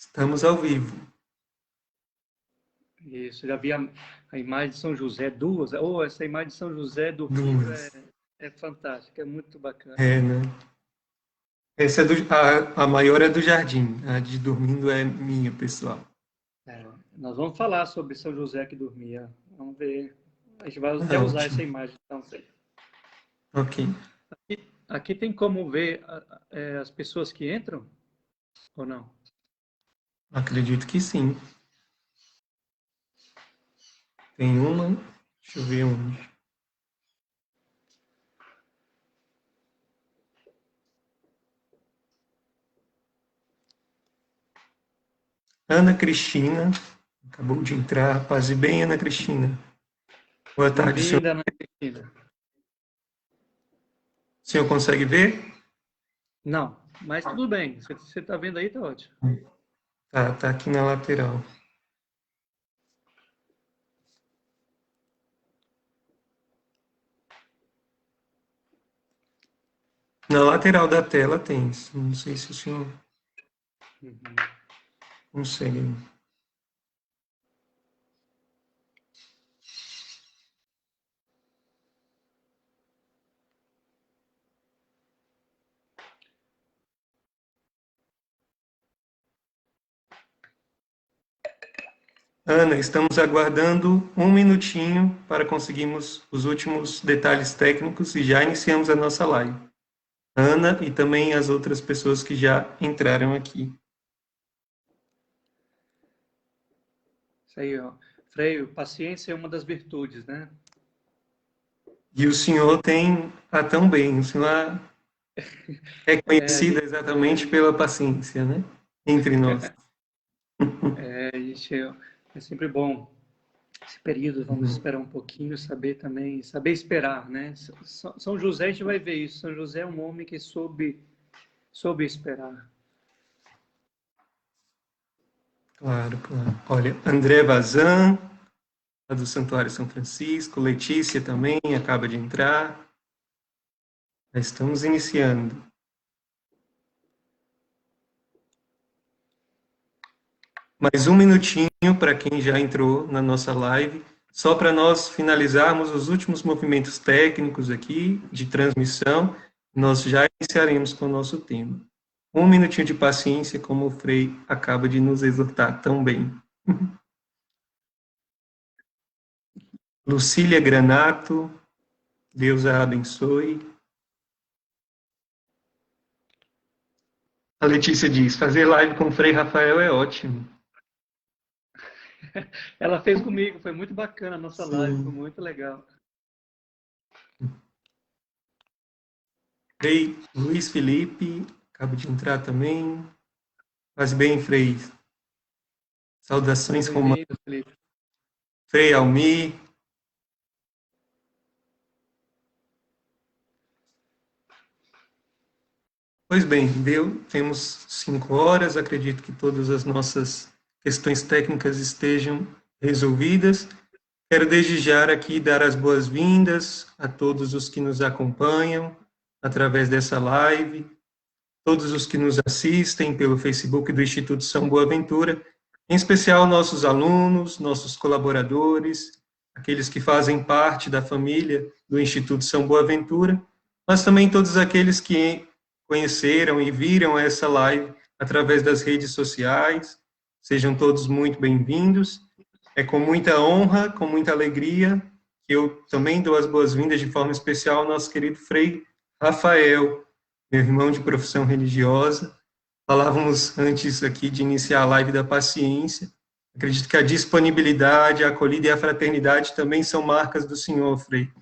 Estamos ao vivo. Isso, já vi a imagem de São José, duas. Oh, essa imagem de São José dormindo é fantástica, é muito bacana. É, né? Essa a maior é do jardim, a de dormindo é minha, pessoal. Nós vamos falar sobre São José que dormia. Vamos ver. A gente vai até usar Ótimo. essa imagem. Então, Ok. aqui tem como ver as pessoas que entram ou não? Acredito que sim. Tem uma, deixa eu ver onde. Ana Cristina, acabou de entrar. Paz e bem, Ana Cristina. Boa tarde, senhor. Bem-vinda, Ana Cristina. O senhor consegue ver? Não, mas tudo bem. Você está vendo aí, tá ótimo. Tá aqui na lateral. Na lateral da tela tem. Não sei se o senhor consegue. Ana, estamos aguardando um minutinho para conseguirmos os últimos detalhes técnicos e já iniciamos a nossa live. Ana e também as outras pessoas que já entraram aqui. Isso aí, ó. Freio, paciência é uma das virtudes, né? E o senhor tem também, o senhor é conhecido exatamente pela paciência, né? Entre nós. É sempre bom esse período, vamos esperar um pouquinho, saber esperar, né? São José, a gente vai ver isso. São José é um homem que soube esperar. Claro, claro. Olha, André Vazan, do Santuário São Francisco, Letícia também acaba de entrar. Já estamos iniciando. Mais um minutinho para quem já entrou na nossa live, só para nós finalizarmos os últimos movimentos técnicos aqui de transmissão, nós já iniciaremos com o nosso tema. Um minutinho de paciência, como o Frei acaba de nos exortar tão bem. Lucília Granato, Deus a abençoe. A Letícia diz, fazer live com o Frei Rafael é ótimo. Ela fez comigo, foi muito bacana a nossa live, foi muito legal. Frei Luiz Felipe, acaba de entrar também. Faz bem, Frei. Saudações romanas. Frei Almir. Pois bem, temos 5 horas, acredito que todas as nossas questões técnicas estejam resolvidas. Quero desde já aqui dar as boas-vindas a todos os que nos acompanham através dessa live, todos os que nos assistem pelo Facebook do Instituto São Boaventura, em especial nossos alunos, nossos colaboradores, aqueles que fazem parte da família do Instituto São Boaventura, mas também todos aqueles que conheceram e viram essa live através das redes sociais. Sejam todos muito bem-vindos. É com muita honra, com muita alegria, que eu também dou as boas-vindas de forma especial ao nosso querido Frei Rafael, meu irmão de profissão religiosa. Falávamos antes aqui de iniciar a live da paciência. Acredito que a disponibilidade, a acolhida e a fraternidade também são marcas do Senhor, Frei,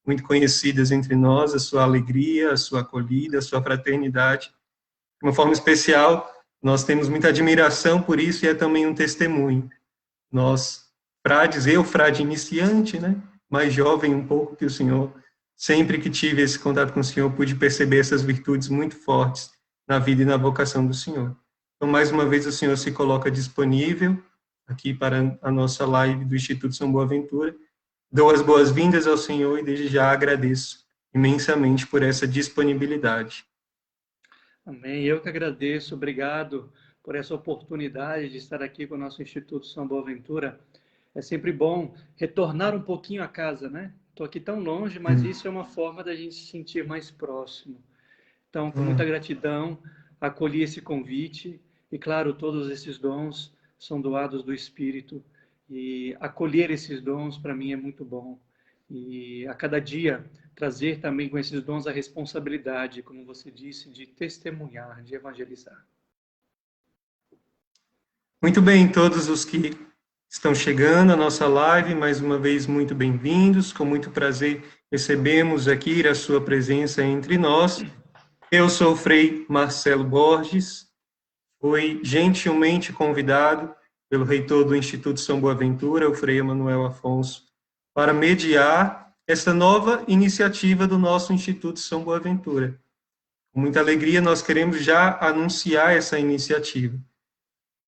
muito conhecidas entre nós, a sua alegria, a sua acolhida, a sua fraternidade. De uma forma especial, nós temos muita admiração por isso e é também um testemunho. Nós, frades, eu, frade iniciante, né, mais jovem um pouco que o senhor, sempre que tive esse contato com o senhor, pude perceber essas virtudes muito fortes na vida e na vocação do senhor. Então, mais uma vez, o senhor se coloca disponível aqui para a nossa live do Instituto São Boaventura. Dou as boas-vindas ao senhor e desde já agradeço imensamente por essa disponibilidade. Amém. Eu que agradeço. Obrigado por essa oportunidade de estar aqui com o nosso Instituto São Boaventura. É sempre bom retornar um pouquinho a casa, né? Estou aqui tão longe, mas isso é uma forma da gente se sentir mais próximo. Então, com muita gratidão, acolhi esse convite e, claro, todos esses dons são doados do Espírito e acolher esses dons, para mim, é muito bom. E a cada dia, trazer também com esses dons a responsabilidade, como você disse, de testemunhar, de evangelizar. Muito bem, todos os que estão chegando à nossa live, mais uma vez, muito bem-vindos. Com muito prazer, recebemos aqui a sua presença entre nós. Eu sou o Frei Marcelo Borges, fui gentilmente convidado pelo reitor do Instituto São Boaventura, o Frei Emanuel Afonso, para mediar esta nova iniciativa do nosso Instituto São Boaventura. Com muita alegria, nós queremos já anunciar essa iniciativa.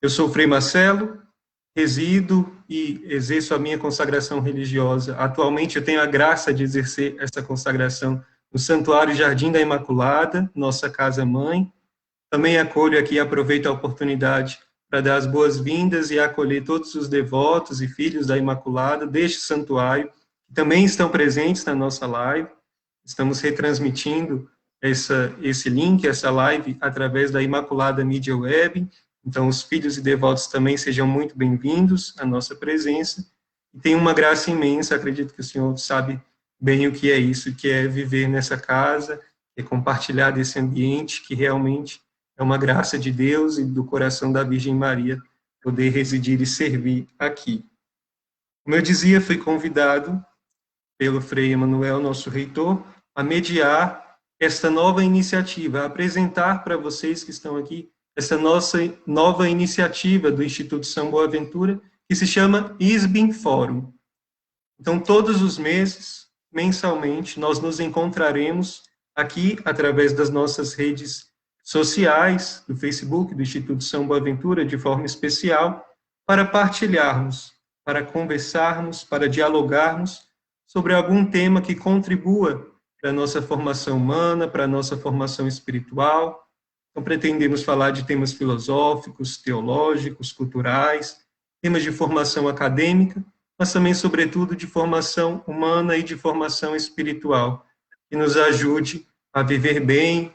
Eu sou o Frei Marcelo, resido e exerço a minha consagração religiosa. Atualmente, eu tenho a graça de exercer essa consagração no Santuário Jardim da Imaculada, nossa casa-mãe. Também acolho aqui, aproveito a oportunidade para dar as boas-vindas e acolher todos os devotos e filhos da Imaculada deste santuário, que também estão presentes na nossa live. Estamos retransmitindo esse link, essa live, através da Imaculada Mídia Web. Então, os filhos e devotos também sejam muito bem-vindos à nossa presença. E tem uma graça imensa, acredito que o senhor sabe bem o que é isso, que é viver nessa casa, é compartilhar desse ambiente, que realmente é uma graça de Deus e do coração da Virgem Maria poder residir e servir aqui. Como eu dizia, fui convidado pelo Frei Emanuel, nosso reitor, a mediar esta nova iniciativa, a apresentar para vocês que estão aqui essa nossa nova iniciativa do Instituto São Boaventura, que se chama ISBIM Fórum. Então, todos os meses, mensalmente, nós nos encontraremos aqui, através das nossas redes sociais, do Facebook, do Instituto São Boaventura, de forma especial, para partilharmos, para conversarmos, para dialogarmos sobre algum tema que contribua para a nossa formação humana, para a nossa formação espiritual. Então, pretendemos falar de temas filosóficos, teológicos, culturais, temas de formação acadêmica, mas também, sobretudo, de formação humana e de formação espiritual, que nos ajude a viver bem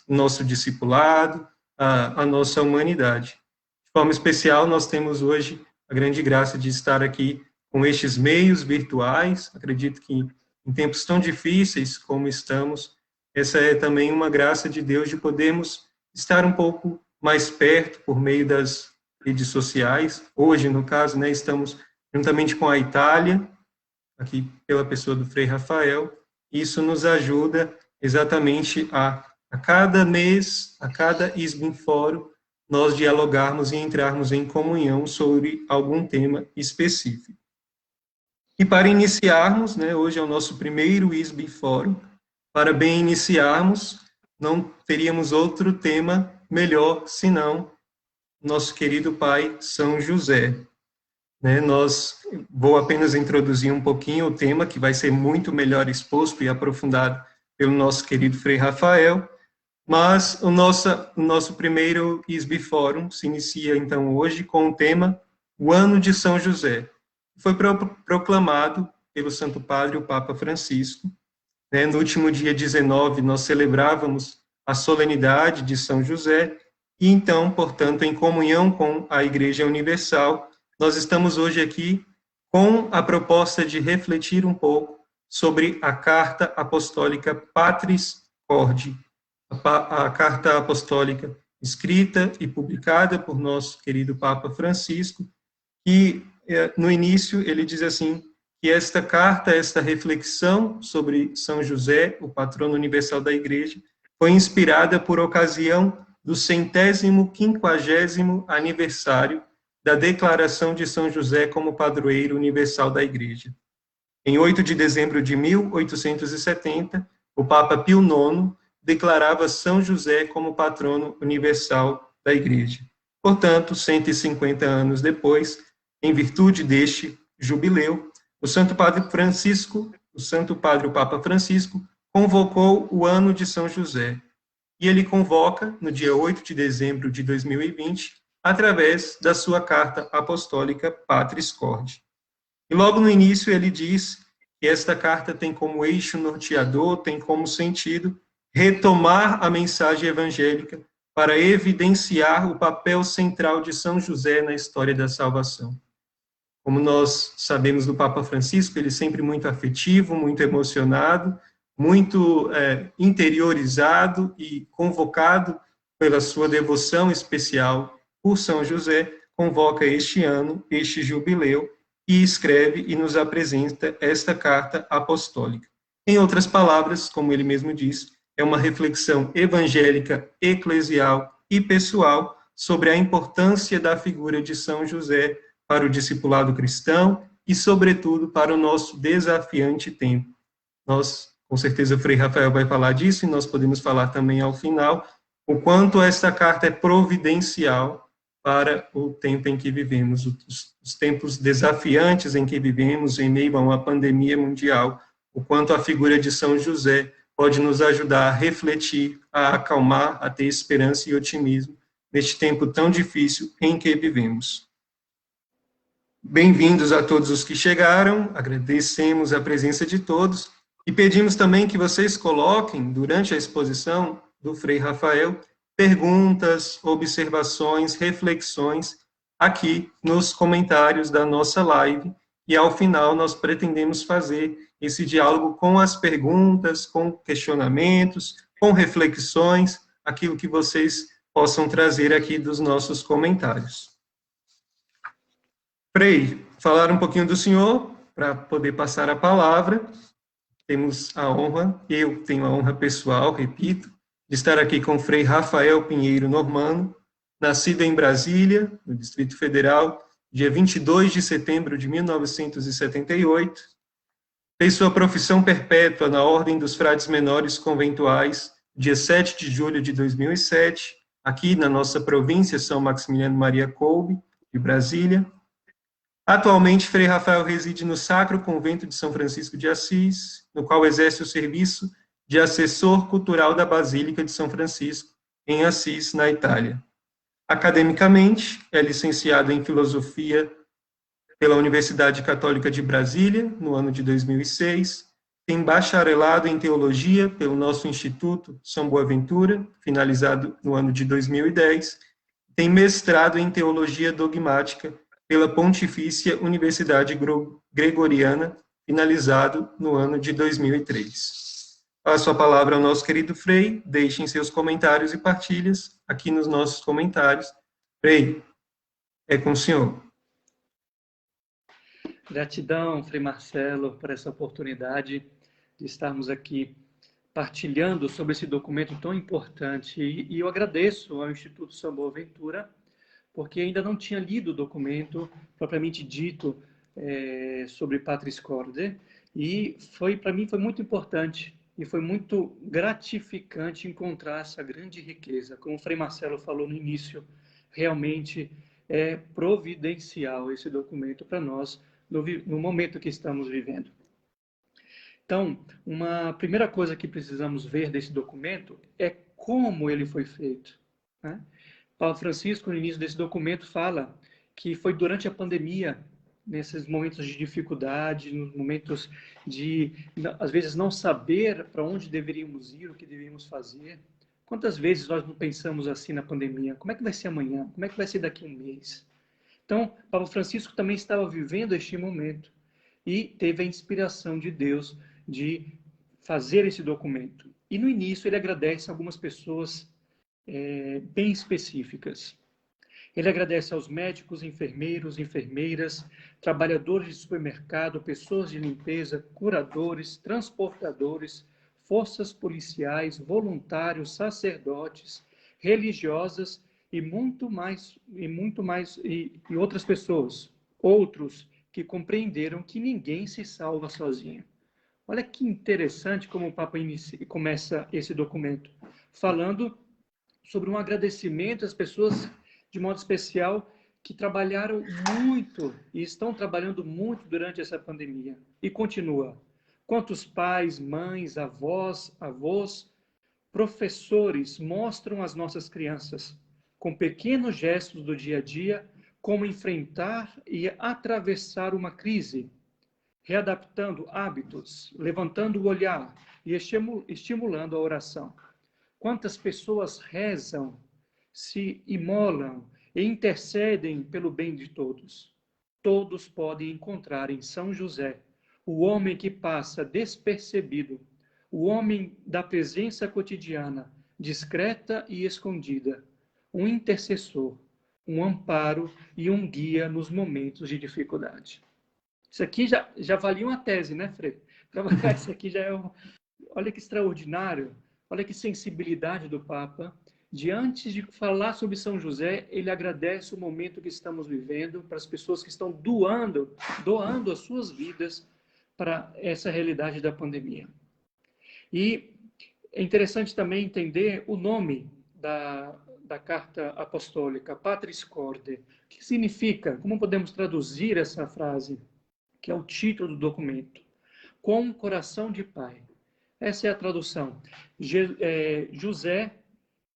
nosso discipulado, a nossa humanidade. De forma especial, nós temos hoje a grande graça de estar aqui com estes meios virtuais. Acredito que em tempos tão difíceis como estamos, essa é também uma graça de Deus de podermos estar um pouco mais perto por meio das redes sociais. Hoje, no caso, né, estamos juntamente com a Itália, aqui pela pessoa do Frei Rafael. Isso nos ajuda exatamente a cada mês, a cada ISBIM Fórum, nós dialogarmos e entrarmos em comunhão sobre algum tema específico. E para iniciarmos, né, hoje é o nosso primeiro ISBIM Fórum, para bem iniciarmos, não teríamos outro tema melhor senão nosso querido pai São José. Né, vou apenas introduzir um pouquinho o tema, que vai ser muito melhor exposto e aprofundado pelo nosso querido Frei Rafael, mas o nosso primeiro ISB Fórum se inicia, então, hoje com o tema O Ano de São José. Foi proclamado pelo Santo Padre, o Papa Francisco. Né, no último dia 19, nós celebrávamos a solenidade de São José, e então, portanto, em comunhão com a Igreja Universal, nós estamos hoje aqui com a proposta de refletir um pouco sobre a Carta Apostólica Patris Corde, a Carta Apostólica escrita e publicada por nosso querido Papa Francisco, que no início ele diz assim, que esta carta, esta reflexão sobre São José, o patrono universal da Igreja, foi inspirada por ocasião do 150º aniversário da declaração de São José como padroeiro universal da Igreja. Em 8 de dezembro de 1870, o Papa Pio IX declarava São José como patrono universal da Igreja. Portanto, 150 anos depois, em virtude deste jubileu, o Santo Padre o Papa Francisco, convocou o Ano de São José. e ele convoca, no dia 8 de dezembro de 2020, através da sua carta apostólica Patris Corde. E logo no início ele diz que esta carta tem como eixo norteador, tem como sentido retomar a mensagem evangélica para evidenciar o papel central de São José na história da salvação. Como nós sabemos do Papa Francisco, ele é sempre muito afetivo, muito emocionado, muito interiorizado e convocado pela sua devoção especial por São José, convoca este ano, este jubileu, e escreve e nos apresenta esta carta apostólica. Em outras palavras, como ele mesmo diz, é uma reflexão evangélica, eclesial e pessoal sobre a importância da figura de São José para o discipulado cristão e, sobretudo, para o nosso desafiante tempo. Nós, com certeza, o Frei Rafael vai falar disso, e nós podemos falar também ao final, o quanto esta carta é providencial para o tempo em que vivemos, os tempos desafiantes em que vivemos, em meio a uma pandemia mundial, o quanto a figura de São José pode nos ajudar a refletir, a acalmar, a ter esperança e otimismo neste tempo tão difícil em que vivemos. Bem-vindos a todos os que chegaram, agradecemos a presença de todos e pedimos também que vocês coloquem, durante a exposição do Frei Rafael, perguntas, observações, reflexões aqui nos comentários da nossa live, e ao final nós pretendemos fazer esse diálogo com as perguntas, com questionamentos, com reflexões, aquilo que vocês possam trazer aqui dos nossos comentários. Frei, falar um pouquinho do senhor, para poder passar a palavra. Temos a honra, eu tenho a honra pessoal, repito, de estar aqui com o Frei Rafael Pinheiro Normando, nascido em Brasília, no Distrito Federal, dia 22 de setembro de 1978. Fez sua profissão perpétua na Ordem dos Frades Menores Conventuais, dia 7 de julho de 2007, aqui na nossa província, São Maximiliano Maria Kolbe, de Brasília. Atualmente, Frei Rafael reside no Sacro Convento de São Francisco de Assis, no qual exerce o serviço de assessor cultural da Basílica de São Francisco, em Assis, na Itália. Academicamente, é licenciado em Filosofia pela Universidade Católica de Brasília, no ano de 2006, tem bacharelado em Teologia pelo nosso Instituto São Boaventura, finalizado no ano de 2010, tem mestrado em Teologia Dogmática pela Pontifícia Universidade Gregoriana, finalizado no ano de 2003. Passo a palavra ao nosso querido Frei, deixem seus comentários e partilhas aqui nos nossos comentários. Frei, é com o senhor. Gratidão, Frei Marcelo, por essa oportunidade de estarmos aqui partilhando sobre esse documento tão importante. E eu agradeço ao Instituto São Boaventura, porque ainda não tinha lido o documento propriamente dito sobre Patris Corde, e para mim foi muito importante e foi muito gratificante encontrar essa grande riqueza. Como o Frei Marcelo falou no início, realmente é providencial esse documento para nós no momento que estamos vivendo. Então, uma primeira coisa que precisamos ver desse documento é como ele foi feito, né? Papa Francisco, no início desse documento, fala que foi durante a pandemia, nesses momentos de dificuldade, nos momentos de, às vezes, não saber para onde deveríamos ir, o que deveríamos fazer. Quantas vezes nós não pensamos assim na pandemia? Como é que vai ser amanhã? Como é que vai ser daqui a um mês? Então, Papa Francisco também estava vivendo este momento e teve a inspiração de Deus de fazer esse documento. E no início ele agradece a algumas pessoas bem específicas. Ele agradece aos médicos, enfermeiros, enfermeiras, trabalhadores de supermercado, pessoas de limpeza, curadores, transportadores, forças policiais, voluntários, sacerdotes, religiosas e outras pessoas, outros que compreenderam que ninguém se salva sozinho. Olha que interessante como o Papa começa esse documento, falando sobre um agradecimento às pessoas, de modo especial, que trabalharam muito e estão trabalhando muito durante essa pandemia. E continua. Quantos pais, mães, avós, Professores mostram às nossas crianças, com pequenos gestos do dia a dia, como enfrentar e atravessar uma crise, readaptando hábitos, levantando o olhar e estimulando a oração. Quantas pessoas rezam, se imolam e intercedem pelo bem de todos. Todos podem encontrar em São José o homem que passa despercebido, o homem da presença cotidiana, discreta e escondida, um intercessor, um amparo e um guia nos momentos de dificuldade. Isso aqui já valia uma tese, né, Frei? Trabalhar isso aqui já é olha que extraordinário, olha que sensibilidade do Papa. Diante de falar sobre São José, ele agradece o momento que estamos vivendo, para as pessoas que estão doando as suas vidas para essa realidade da pandemia. E é interessante também entender o nome da carta apostólica, Patris Corde, que significa, como podemos traduzir essa frase, que é o título do documento, com coração de pai. Essa é a tradução. José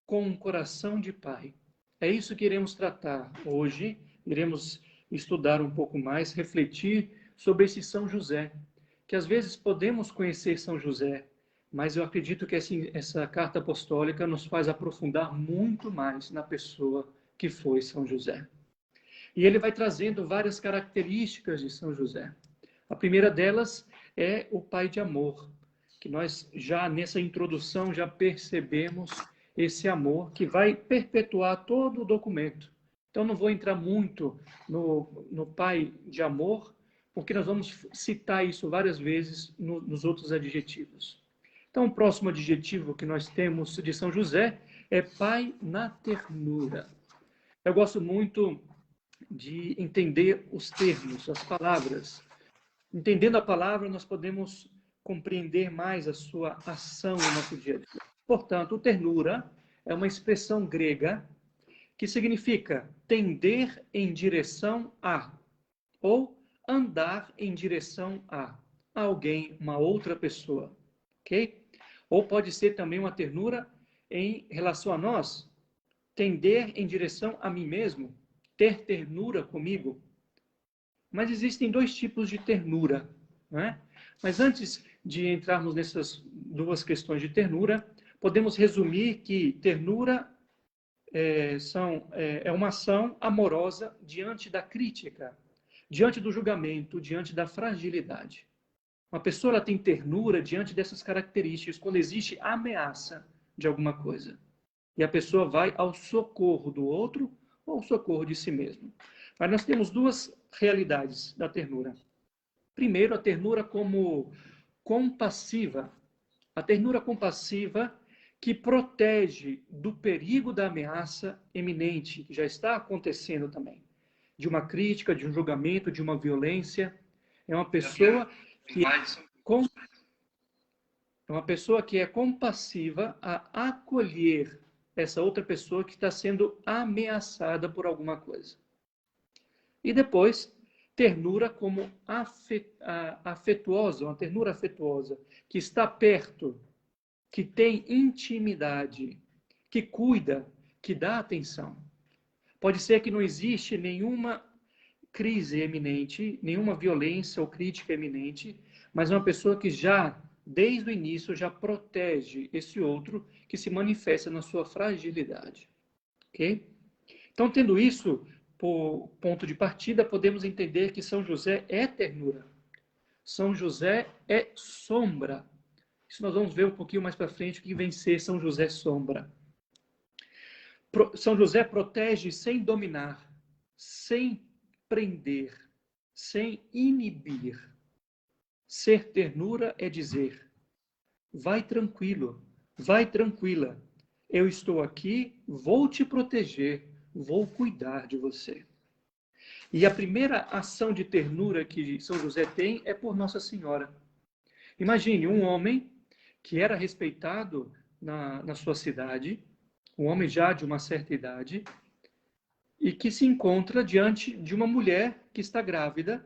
com um coração de pai. É isso que iremos tratar hoje. Iremos estudar um pouco mais, refletir sobre esse São José, que às vezes podemos conhecer São José, mas eu acredito que essa carta apostólica nos faz aprofundar muito mais na pessoa que foi São José. E ele vai trazendo várias características de São José. A primeira delas é o pai de amor, que nós já nessa introdução já percebemos esse amor que vai perpetuar todo o documento. Então não vou entrar muito no pai de amor, porque nós vamos citar isso várias vezes nos outros adjetivos. Então o próximo adjetivo que nós temos de São José é pai na ternura. Eu gosto muito de entender os termos, as palavras. Entendendo a palavra, nós podemos compreender mais a sua ação no nosso dia a dia. Portanto, ternura é uma expressão grega que significa tender em direção a, ou andar em direção a alguém, uma outra pessoa, ok? Ou pode ser também uma ternura em relação a nós, tender em direção a mim mesmo, ter ternura comigo. Mas existem dois tipos de ternura, né? Mas antes de entrarmos nessas duas questões de ternura, podemos resumir que ternura é uma ação amorosa diante da crítica, diante do julgamento, diante da fragilidade. Uma pessoa ela tem ternura diante dessas características, quando existe ameaça de alguma coisa. E a pessoa vai ao socorro do outro ou ao socorro de si mesmo. Mas nós temos duas realidades da ternura. Primeiro, a ternura como compassiva. A ternura compassiva que protege do perigo da ameaça eminente, que já está acontecendo também. De uma crítica, de um julgamento, de uma violência. É uma pessoa que é compassiva a acolher essa outra pessoa que está sendo ameaçada por alguma coisa. E depois, ternura como afetuosa, uma ternura afetuosa, que está perto, que tem intimidade, que cuida, que dá atenção. Pode ser que não existe nenhuma crise eminente, nenhuma violência ou crítica eminente, mas uma pessoa que já, desde o início, já protege esse outro que se manifesta na sua fragilidade. Ok? Então, tendo isso por ponto de partida, podemos entender que São José é ternura. São José é sombra. Isso nós vamos ver um pouquinho mais para frente o que vem ser São José sombra. São José protege sem dominar, sem prender, sem inibir. Ser ternura é dizer: vai tranquilo, vai tranquila. Eu estou aqui, vou te proteger, vou cuidar de você. E a primeira ação de ternura que São José tem é por Nossa Senhora. Imagine um homem que era respeitado na sua cidade, um homem já de uma certa idade, e que se encontra diante de uma mulher que está grávida,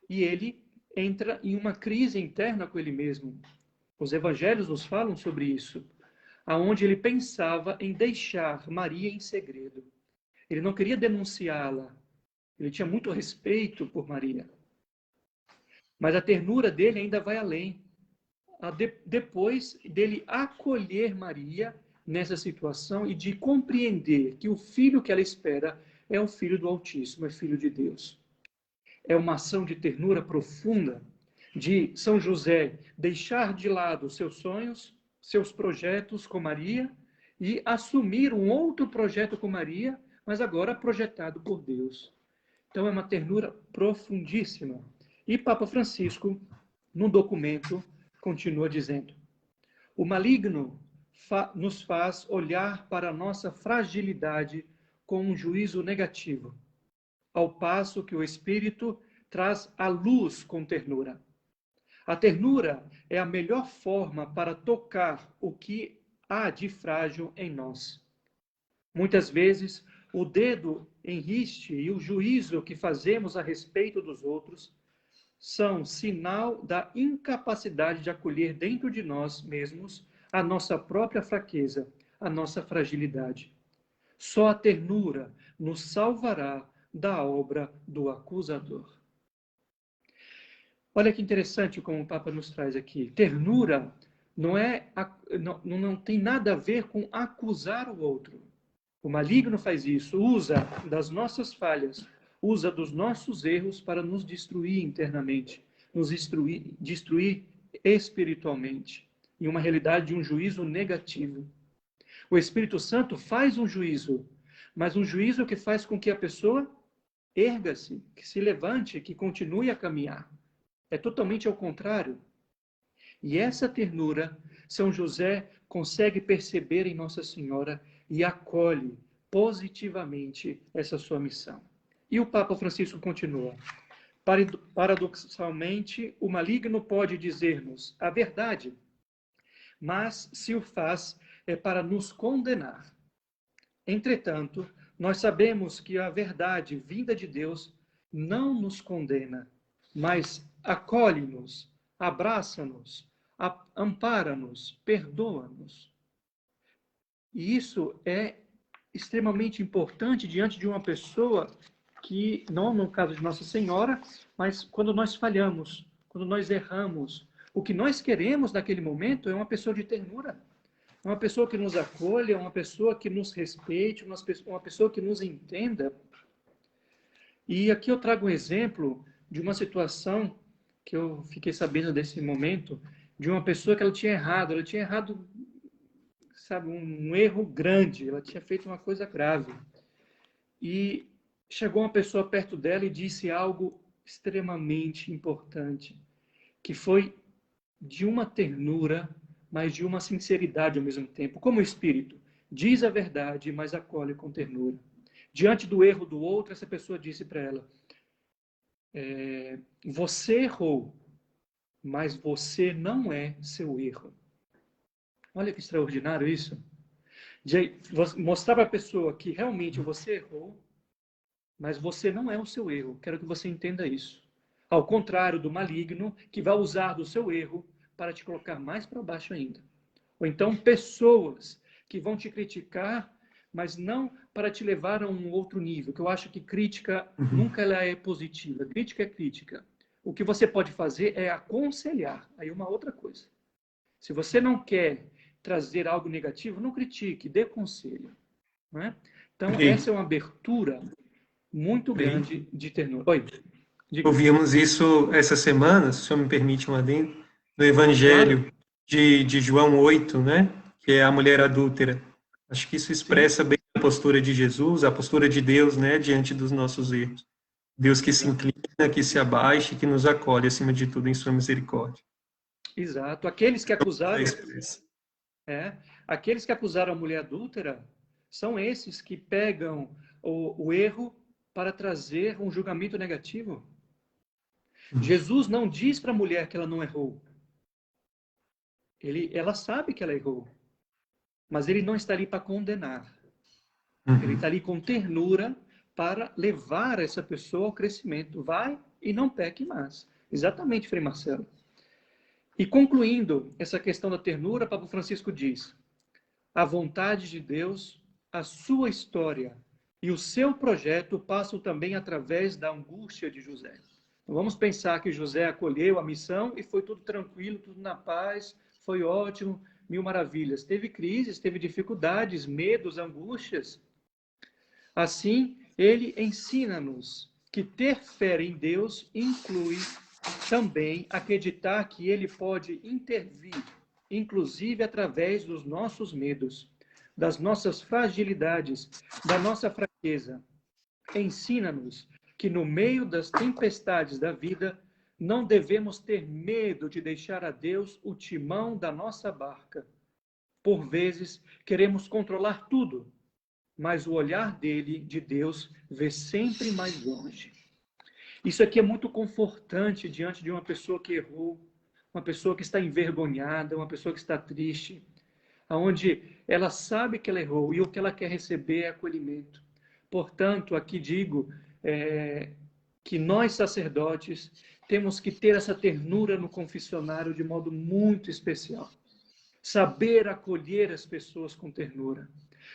e ele entra em uma crise interna com ele mesmo. Os evangelhos nos falam sobre isso. aonde ele pensava em deixar Maria em segredo. Ele não queria denunciá-la. Ele tinha muito respeito por Maria. Mas a ternura dele ainda vai além. Depois dele acolher Maria nessa situação e de compreender que o filho que ela espera é o filho do Altíssimo, é filho de Deus. É uma ação de ternura profunda de São José deixar de lado seus sonhos, seus projetos com Maria e assumir um outro projeto com Maria, mas agora projetado por Deus. Então é uma ternura profundíssima. E Papa Francisco, num documento, continua dizendo: o maligno nos faz olhar para a nossa fragilidade com um juízo negativo, ao passo que o Espírito traz a luz com ternura. A ternura é a melhor forma para tocar o que há de frágil em nós. Muitas vezes, o dedo em riste e o juízo que fazemos a respeito dos outros são sinal da incapacidade de acolher dentro de nós mesmos a nossa própria fraqueza, a nossa fragilidade. Só a ternura nos salvará da obra do acusador. Olha que interessante como o Papa nos traz aqui. Ternura não tem nada a ver com acusar o outro. O maligno faz isso, usa das nossas falhas, usa dos nossos erros para nos destruir internamente, nos destruir espiritualmente, em uma realidade de um juízo negativo. O Espírito Santo faz um juízo, mas um juízo que faz com que a pessoa erga-se, que se levante, que continue a caminhar. É totalmente ao contrário. E essa ternura, São José consegue perceber em Nossa Senhora e acolhe positivamente essa sua missão. E o Papa Francisco continua: paradoxalmente, o maligno pode dizer-nos a verdade, mas se o faz é para nos condenar. Entretanto, nós sabemos que a verdade vinda de Deus não nos condena, mas acolhe-nos, abraça-nos, ampara-nos, perdoa-nos. E isso é extremamente importante diante de uma pessoa que, não no caso de Nossa Senhora, mas quando nós falhamos, quando nós erramos, o que nós queremos naquele momento é uma pessoa de ternura, é uma pessoa que nos acolha, uma pessoa que nos respeite, uma pessoa que nos entenda. E aqui eu trago um exemplo de uma situação que eu fiquei sabendo desse momento, de uma pessoa que ela tinha errado, sabe, um erro grande, ela tinha feito uma coisa grave. E chegou uma pessoa perto dela e disse algo extremamente importante, que foi de uma ternura, mas de uma sinceridade ao mesmo tempo. Como o Espírito diz a verdade, mas acolhe com ternura. Diante do erro do outro, essa pessoa disse para ela: você errou, mas você não é seu erro. Olha que extraordinário isso. De mostrar para a pessoa que realmente você errou, mas você não é o seu erro. Quero que você entenda isso. Ao contrário do maligno, que vai usar do seu erro para te colocar mais para baixo ainda. Ou então pessoas que vão te criticar, mas não para te levar a um outro nível, que eu acho que crítica nunca ela é positiva. Crítica é crítica. O que você pode fazer é aconselhar. Aí uma outra coisa. Se você não quer trazer algo negativo, não critique, dê conselho. Não é? Então, essa é uma abertura muito grande de ternura. Oi, diga. Ouvimos isso essa semana, se o senhor me permite um adendo, no Evangelho Claro. de João 8, né? Que é a mulher adúltera. Acho que isso expressa bem a postura de Jesus, a postura de Deus, né, diante dos nossos erros. Deus que se inclina, que se abaixa, que nos acolhe, acima de tudo, em sua misericórdia. Exato. Aqueles que acusaram, É aqueles que acusaram a mulher adúltera são esses que pegam o erro para trazer um julgamento negativo. Jesus não diz para a mulher que ela não errou. Ela sabe que ela errou, mas ele não está ali para condenar. Ele está ali com ternura para levar essa pessoa ao crescimento. Vai e não peque mais. Exatamente, Frei Marcelo. E concluindo essa questão da ternura, Papa Francisco diz: a vontade de Deus, a sua história e o seu projeto passam também através da angústia de José. Não vamos pensar que José acolheu a missão e foi tudo tranquilo, tudo na paz, foi ótimo, mil maravilhas. Teve crises, teve dificuldades, medos, angústias. Assim, ele ensina-nos que ter fé em Deus inclui também acreditar que ele pode intervir, inclusive através dos nossos medos, das nossas fragilidades, da nossa fraqueza. Ensina-nos que no meio das tempestades da vida, não devemos ter medo de deixar a Deus o timão da nossa barca. Por vezes, queremos controlar tudo, mas o olhar dele, de Deus, vê sempre mais longe. Isso aqui é muito confortante diante de uma pessoa que errou, uma pessoa que está envergonhada, uma pessoa que está triste, onde ela sabe que ela errou e o que ela quer receber é acolhimento. Portanto, aqui digo que nós, sacerdotes, temos que ter essa ternura no confessionário de modo muito especial. Saber acolher as pessoas com ternura.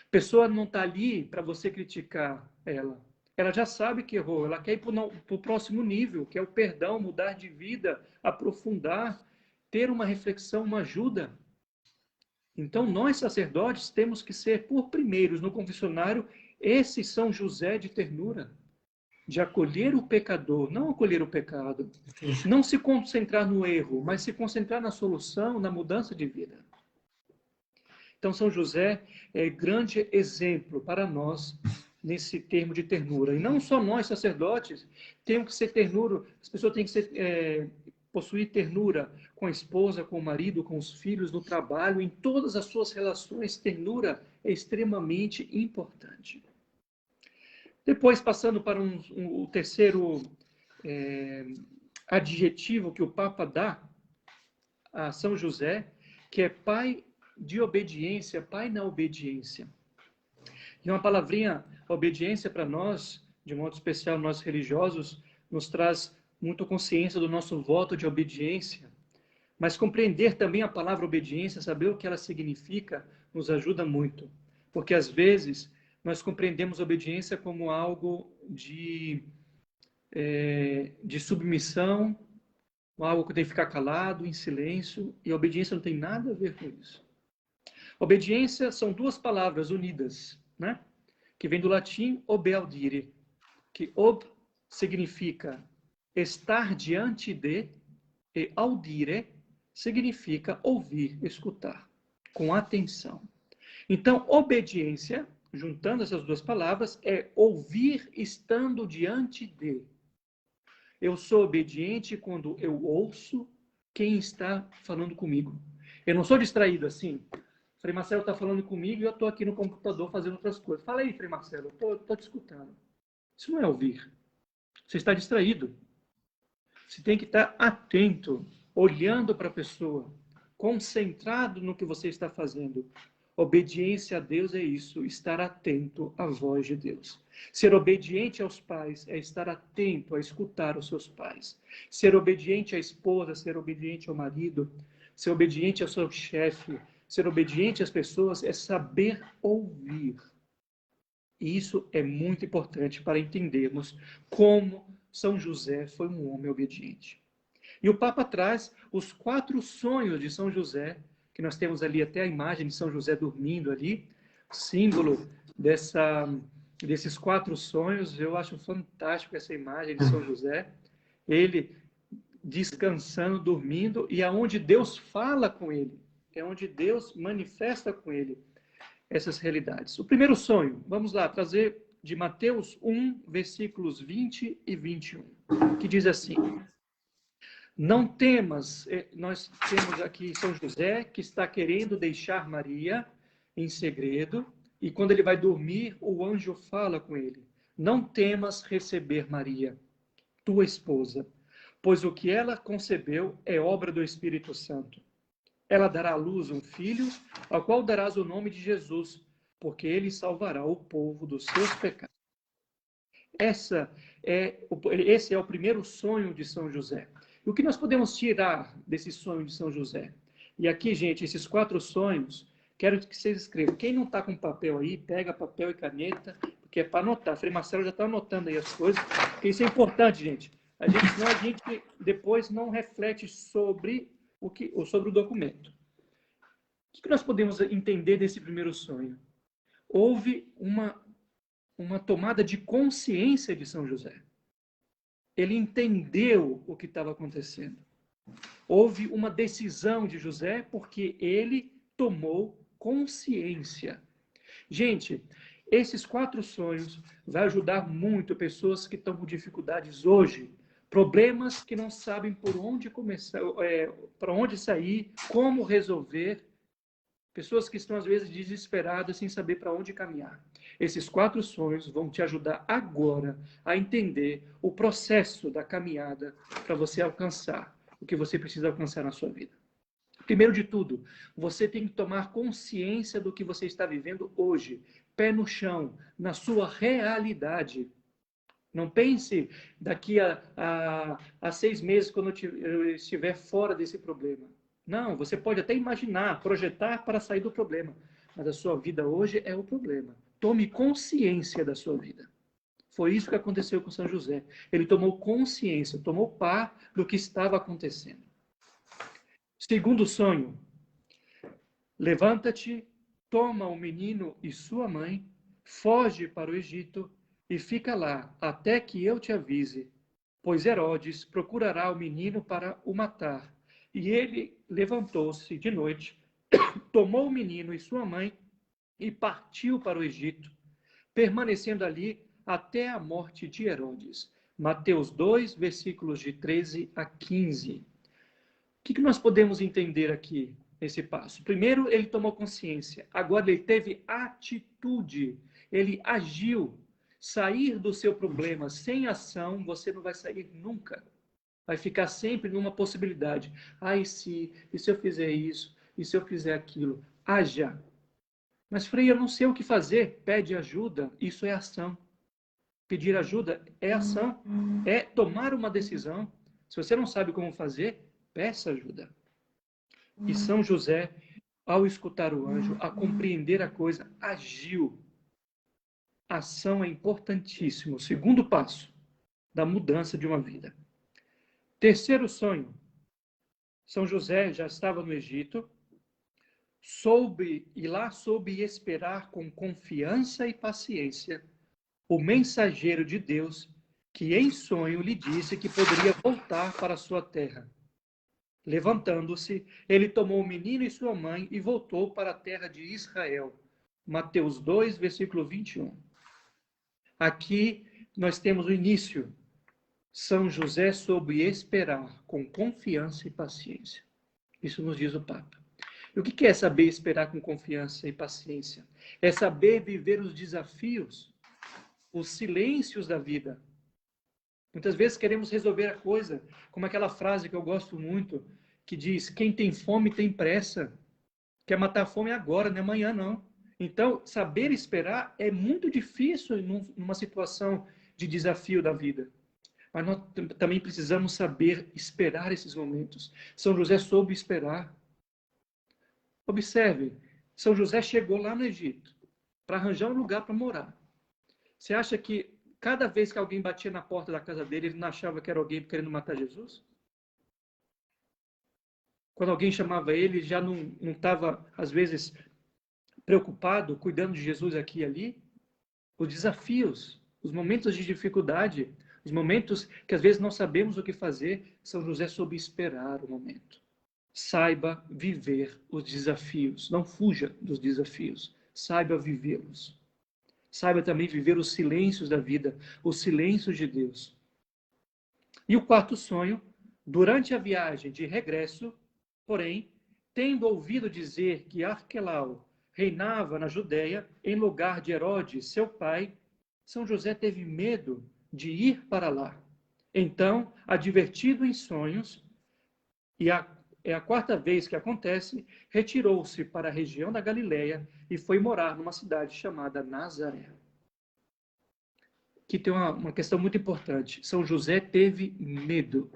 A pessoa não está ali para você criticar ela. Ela já sabe que errou, ela quer ir para o próximo nível, que é o perdão, mudar de vida, aprofundar, ter uma reflexão, uma ajuda. Então, nós, sacerdotes, temos que ser, por primeiros, no confessionário, esse São José de ternura, de acolher o pecador, não acolher o pecado, não se concentrar no erro, mas se concentrar na solução, na mudança de vida. Então, São José é grande exemplo para nós nesse termo de ternura. E não só nós, sacerdotes, temos que ser ternura, as pessoas têm que possuir ternura com a esposa, com o marido, com os filhos, no trabalho, em todas as suas relações. Ternura é extremamente importante. Depois, passando para o terceiro adjetivo que o Papa dá a São José, que é pai de obediência, pai na obediência. E uma palavrinha, obediência para nós, de modo especial nós religiosos, nos traz muito consciência do nosso voto de obediência. Mas compreender também a palavra obediência, saber o que ela significa, nos ajuda muito. Porque às vezes nós compreendemos obediência como algo de submissão, algo que tem que ficar calado, em silêncio, e a obediência não tem nada a ver com isso. Obediência são duas palavras unidas, né? Que vem do latim obeaudire, que ob significa estar diante de, e audire significa ouvir, escutar, com atenção. Então, obediência, juntando essas duas palavras, é ouvir estando diante de. Eu sou obediente quando eu ouço quem está falando comigo. Eu não sou distraído assim. Frei Marcelo está falando comigo e eu estou aqui no computador fazendo outras coisas. Fala aí, Frei Marcelo, eu estou te escutando. Isso não é ouvir. Você está distraído. Você tem que estar atento, olhando para a pessoa, concentrado no que você está fazendo. Obediência a Deus é isso, estar atento à voz de Deus. Ser obediente aos pais é estar atento a escutar os seus pais. Ser obediente à esposa, ser obediente ao marido, ser obediente ao seu chefe, ser obediente às pessoas é saber ouvir. E isso é muito importante para entendermos como São José foi um homem obediente. E o Papa traz os 4 sonhos de São José, que nós temos ali até a imagem de São José dormindo ali, símbolo desses 4 sonhos. Eu acho fantástico essa imagem de São José, ele descansando, dormindo, e aonde Deus fala com ele, é onde Deus manifesta com ele essas realidades. O primeiro sonho, vamos lá, trazer de Mateus 1, versículos 20 e 21, que diz assim: não temas, nós temos aqui São José, que está querendo deixar Maria em segredo, e quando ele vai dormir, o anjo fala com ele: não temas receber Maria, tua esposa, pois o que ela concebeu é obra do Espírito Santo. Ela dará à luz um filho, ao qual darás o nome de Jesus, porque ele salvará o povo dos seus pecados. Esse é o primeiro sonho de São José. E o que nós podemos tirar desse sonho de São José? E aqui, gente, esses 4 sonhos Quero que vocês escrevam. Quem não está com papel aí, pega papel e caneta, porque é para anotar. Frei Marcelo já está anotando aí as coisas, porque isso é importante, gente. Senão a gente depois não reflete sobre sobre o documento. O que nós podemos entender desse primeiro sonho? Houve uma tomada de consciência de São José. Ele entendeu o que estava acontecendo. Houve uma decisão de José porque ele tomou consciência. Gente, esses 4 sonhos vão ajudar muito pessoas que estão com dificuldades hoje, problemas que não sabem por onde começar, para onde sair, como resolver, pessoas que estão às vezes desesperadas sem saber para onde caminhar. Esses 4 sonhos vão te ajudar agora a entender o processo da caminhada para você alcançar o que você precisa alcançar na sua vida. Primeiro de tudo, você tem que tomar consciência do que você está vivendo hoje, pé no chão, na sua realidade. Não pense daqui a 6 meses, quando eu estiver fora desse problema. Não, você pode até imaginar, projetar para sair do problema, mas a sua vida hoje é o problema. Tome consciência da sua vida. Foi isso que aconteceu com São José. Ele tomou consciência, tomou par do que estava acontecendo. Segundo sonho, levanta-te, toma o menino e sua mãe, foge para o Egito e fica lá até que eu te avise, pois Herodes procurará o menino para o matar. E ele levantou-se de noite, tomou o menino e sua mãe e partiu para o Egito, permanecendo ali até a morte de Herodes. Mateus 2, versículos de 13 a 15. O que nós podemos entender aqui nesse passo? Primeiro, ele tomou consciência. Agora, ele teve atitude. Ele agiu. Sair do seu problema sem ação, você não vai sair nunca. Vai ficar sempre numa possibilidade. E se eu fizer isso? E se eu fizer aquilo? Haja. Mas, Frei, eu não sei o que fazer. Pede ajuda. Isso é ação. Pedir ajuda é ação. É tomar uma decisão. Se você não sabe como fazer, peça ajuda. E São José, ao escutar o anjo, a compreender a coisa, agiu. A ação é importantíssimo. Segundo passo da mudança de uma vida. Terceiro sonho. São José já estava no Egito, soube esperar com confiança e paciência o mensageiro de Deus, que em sonho lhe disse que poderia voltar para a sua terra. Levantando-se, ele tomou o menino e sua mãe e voltou para a terra de Israel. Mateus 2, versículo 21. Aqui nós temos o início. São José soube esperar com confiança e paciência. Isso nos diz o Papa. E o que é saber esperar com confiança e paciência? É saber viver os desafios, os silêncios da vida. Muitas vezes queremos resolver a coisa, como aquela frase que eu gosto muito, que diz, quem tem fome tem pressa. Quer matar a fome agora, não é amanhã não. Então, saber esperar é muito difícil numa situação de desafio da vida. Mas nós também precisamos saber esperar esses momentos. São José soube esperar. Observe, São José chegou lá no Egito para arranjar um lugar para morar. Você acha que cada vez que alguém batia na porta da casa dele, ele não achava que era alguém querendo matar Jesus? Quando alguém chamava ele, já não estava, às vezes, preocupado, cuidando de Jesus aqui e ali? Os desafios, os momentos de dificuldade, os momentos que às vezes não sabemos o que fazer, São José soube esperar o momento. Saiba viver os desafios, não fuja dos desafios, saiba vivê-los. Saiba também viver os silêncios da vida, os silêncios de Deus. E o quarto sonho, durante a viagem de regresso, porém, tendo ouvido dizer que Arquelau reinava na Judéia, em lugar de Herodes, seu pai, São José teve medo de ir para lá. Então, advertido em sonhos, é a quarta vez que acontece, retirou-se para a região da Galileia e foi morar numa cidade chamada Nazaré. Aqui tem uma questão muito importante. São José teve medo,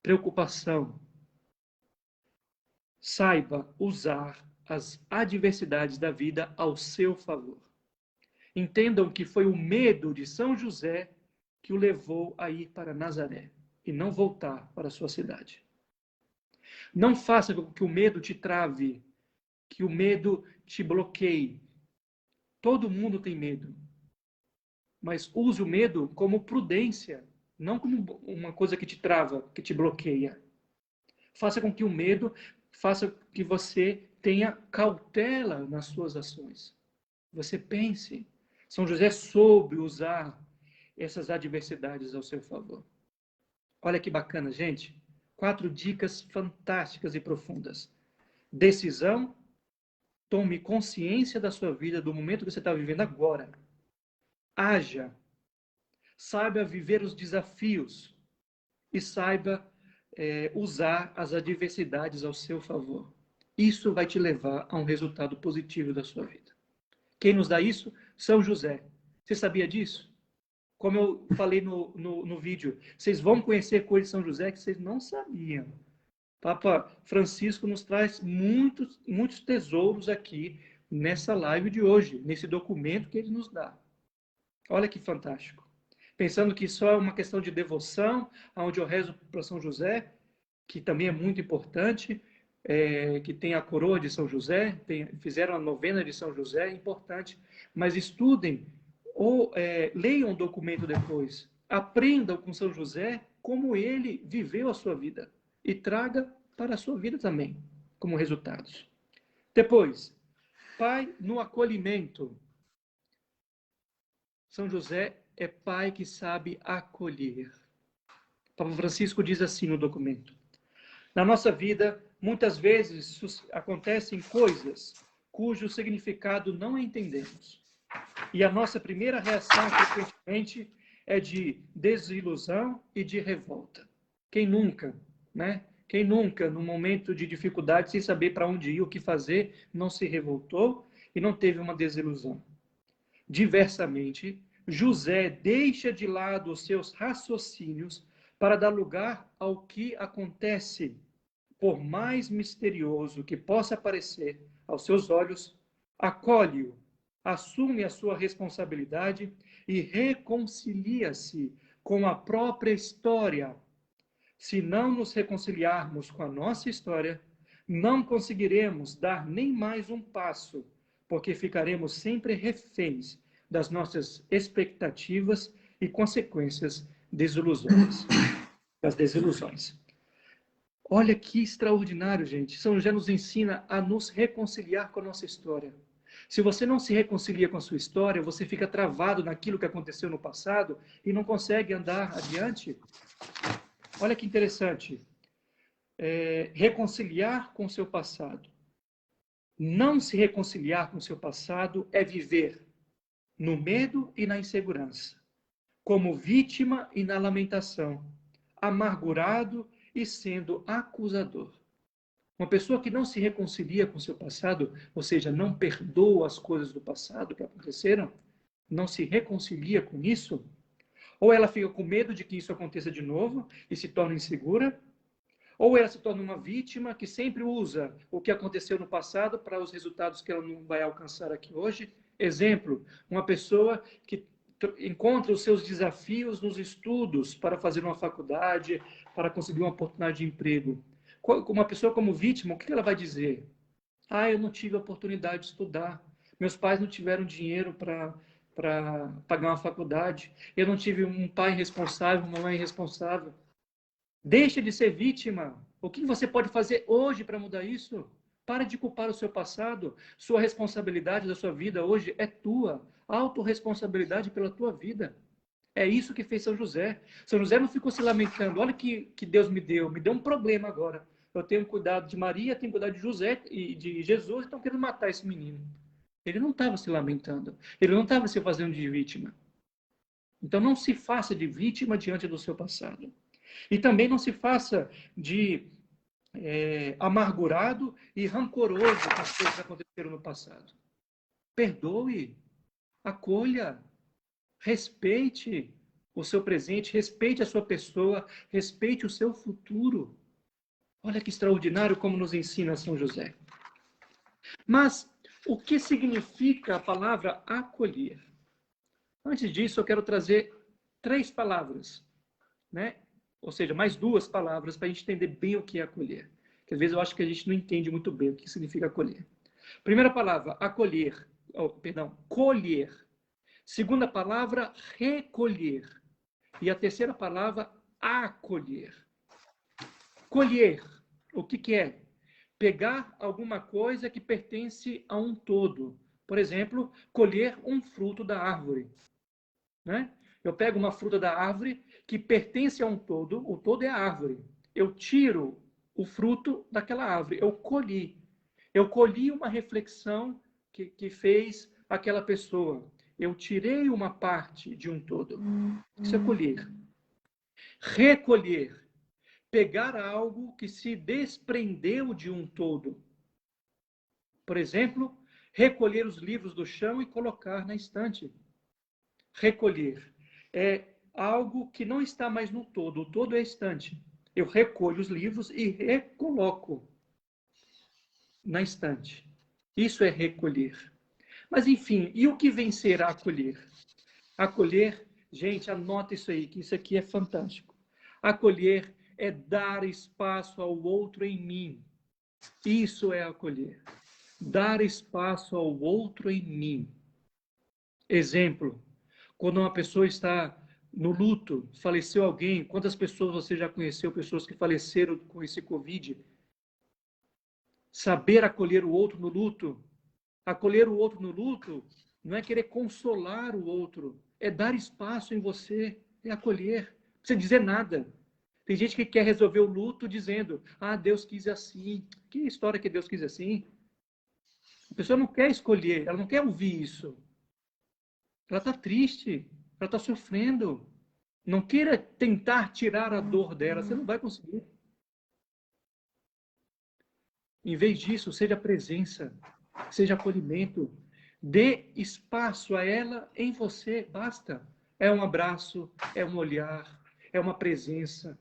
preocupação. Saiba usar as adversidades da vida ao seu favor. Entendam que foi o medo de São José que o levou a ir para Nazaré e não voltar para a sua cidade. Não faça com que o medo te trave, que o medo te bloqueie. Todo mundo tem medo, mas use o medo como prudência, não como uma coisa que te trava, que te bloqueia. Faça com que o medo faça que você tenha cautela nas suas ações. Você pense. São José soube usar essas adversidades ao seu favor. Olha que bacana, gente. 4 dicas fantásticas e profundas. Decisão. Tome consciência da sua vida, do momento que você está vivendo agora. Haja. Saiba viver os desafios. E saiba usar as adversidades ao seu favor. Isso vai te levar a um resultado positivo da sua vida. Quem nos dá isso? São José. Você sabia disso? Como eu falei no vídeo, vocês vão conhecer coisas de São José que vocês não sabiam. Papa Francisco nos traz muitos tesouros aqui nessa live de hoje, nesse documento que ele nos dá. Olha que fantástico. Pensando que só é uma questão de devoção, onde eu rezo para São José, que também é muito importante, que tem a coroa de São José, fizeram a novena de São José, é importante, mas estudem ou leiam o documento depois, aprendam com São José como ele viveu a sua vida e traga para a sua vida também, como resultados. Depois, pai no acolhimento. São José é pai que sabe acolher. Papa Francisco diz assim no documento: na nossa vida, muitas vezes acontecem coisas cujo significado não entendemos. E a nossa primeira reação, frequentemente, é de desilusão e de revolta. Quem nunca, né? Quem nunca, num momento de dificuldade, sem saber para onde ir, o que fazer, não se revoltou e não teve uma desilusão? Diversamente, José deixa de lado os seus raciocínios para dar lugar ao que acontece. Por mais misterioso que possa parecer aos seus olhos, acolhe-o, assume a sua responsabilidade e reconcilia-se com a própria história. Se não nos reconciliarmos com a nossa história, não conseguiremos dar nem mais um passo, porque ficaremos sempre reféns das nossas expectativas e consequências das desilusões. Olha que extraordinário, gente. São José nos ensina a nos reconciliar com a nossa história. Se você não se reconcilia com a sua história, você fica travado naquilo que aconteceu no passado e não consegue andar adiante. Olha que interessante. Reconciliar com o seu passado. Não se reconciliar com o seu passado é viver no medo e na insegurança, como vítima e na lamentação, amargurado e sendo acusador. Uma pessoa que não se reconcilia com o seu passado, ou seja, não perdoa as coisas do passado que aconteceram, não se reconcilia com isso, ou ela fica com medo de que isso aconteça de novo e se torna insegura, ou ela se torna uma vítima que sempre usa o que aconteceu no passado para os resultados que ela não vai alcançar aqui hoje. Exemplo, uma pessoa que encontra os seus desafios nos estudos para fazer uma faculdade, para conseguir uma oportunidade de emprego. Uma pessoa como vítima, o que ela vai dizer? Eu não tive a oportunidade de estudar. Meus pais não tiveram dinheiro para pagar uma faculdade. Eu não tive um pai responsável, uma mãe responsável. Deixe de ser vítima. O que você pode fazer hoje para mudar isso? Pare de culpar o seu passado. Sua responsabilidade da sua vida hoje é tua. Autorresponsabilidade pela tua vida. É isso que fez São José. São José não ficou se lamentando. Olha que Deus me deu um problema agora. Eu tenho cuidado de Maria, tenho cuidado de José e de Jesus, estão querendo matar esse menino. Ele não estava se lamentando. Ele não estava se fazendo de vítima. Então não se faça de vítima diante do seu passado. E também não se faça de amargurado e rancoroso com as coisas que aconteceram no passado. Perdoe, acolha, respeite o seu presente, respeite a sua pessoa, respeite o seu futuro. Olha que extraordinário como nos ensina São José. Mas o que significa a palavra acolher? Antes disso, eu quero trazer 3 palavras, né? Ou seja, mais 2 palavras para a gente entender bem o que é acolher. Porque às vezes eu acho que a gente não entende muito bem o que significa acolher. Primeira palavra, acolher, colher. Segunda palavra, recolher. E a terceira palavra, acolher. Colher, o que é? Pegar alguma coisa que pertence a um todo. Por exemplo, colher um fruto da árvore, né? Eu pego uma fruta da árvore que pertence a um todo, o todo é a árvore. Eu tiro o fruto daquela árvore, eu colhi. Eu colhi uma reflexão que fez aquela pessoa. Eu tirei uma parte de um todo. Isso é colher. Recolher. Pegar algo que se desprendeu de um todo. Por exemplo, recolher os livros do chão e colocar na estante. Recolher é algo que não está mais no todo, o todo é a estante. Eu recolho os livros e recoloco na estante. Isso é recolher. Mas, enfim, e o que vem ser acolher? Acolher, gente, anota isso aí, que isso aqui é fantástico. Acolher é dar espaço ao outro em mim. Isso é acolher. Dar espaço ao outro em mim. Exemplo, quando uma pessoa está no luto, faleceu alguém, quantas pessoas você já conheceu, pessoas que faleceram com esse Covid? Saber acolher o outro no luto. Acolher o outro no luto não é querer consolar o outro, é dar espaço em você, é acolher. Não precisa dizer nada. Tem gente que quer resolver o luto dizendo, Deus quis assim. Que história que Deus quis assim? A pessoa não quer escolher, ela não quer ouvir isso. Ela está triste, ela está sofrendo. Não queira tentar tirar a dor dela, você não vai conseguir. Em vez disso, seja presença, seja acolhimento. Dê espaço a ela em você, basta. É um abraço, é um olhar, é uma presença.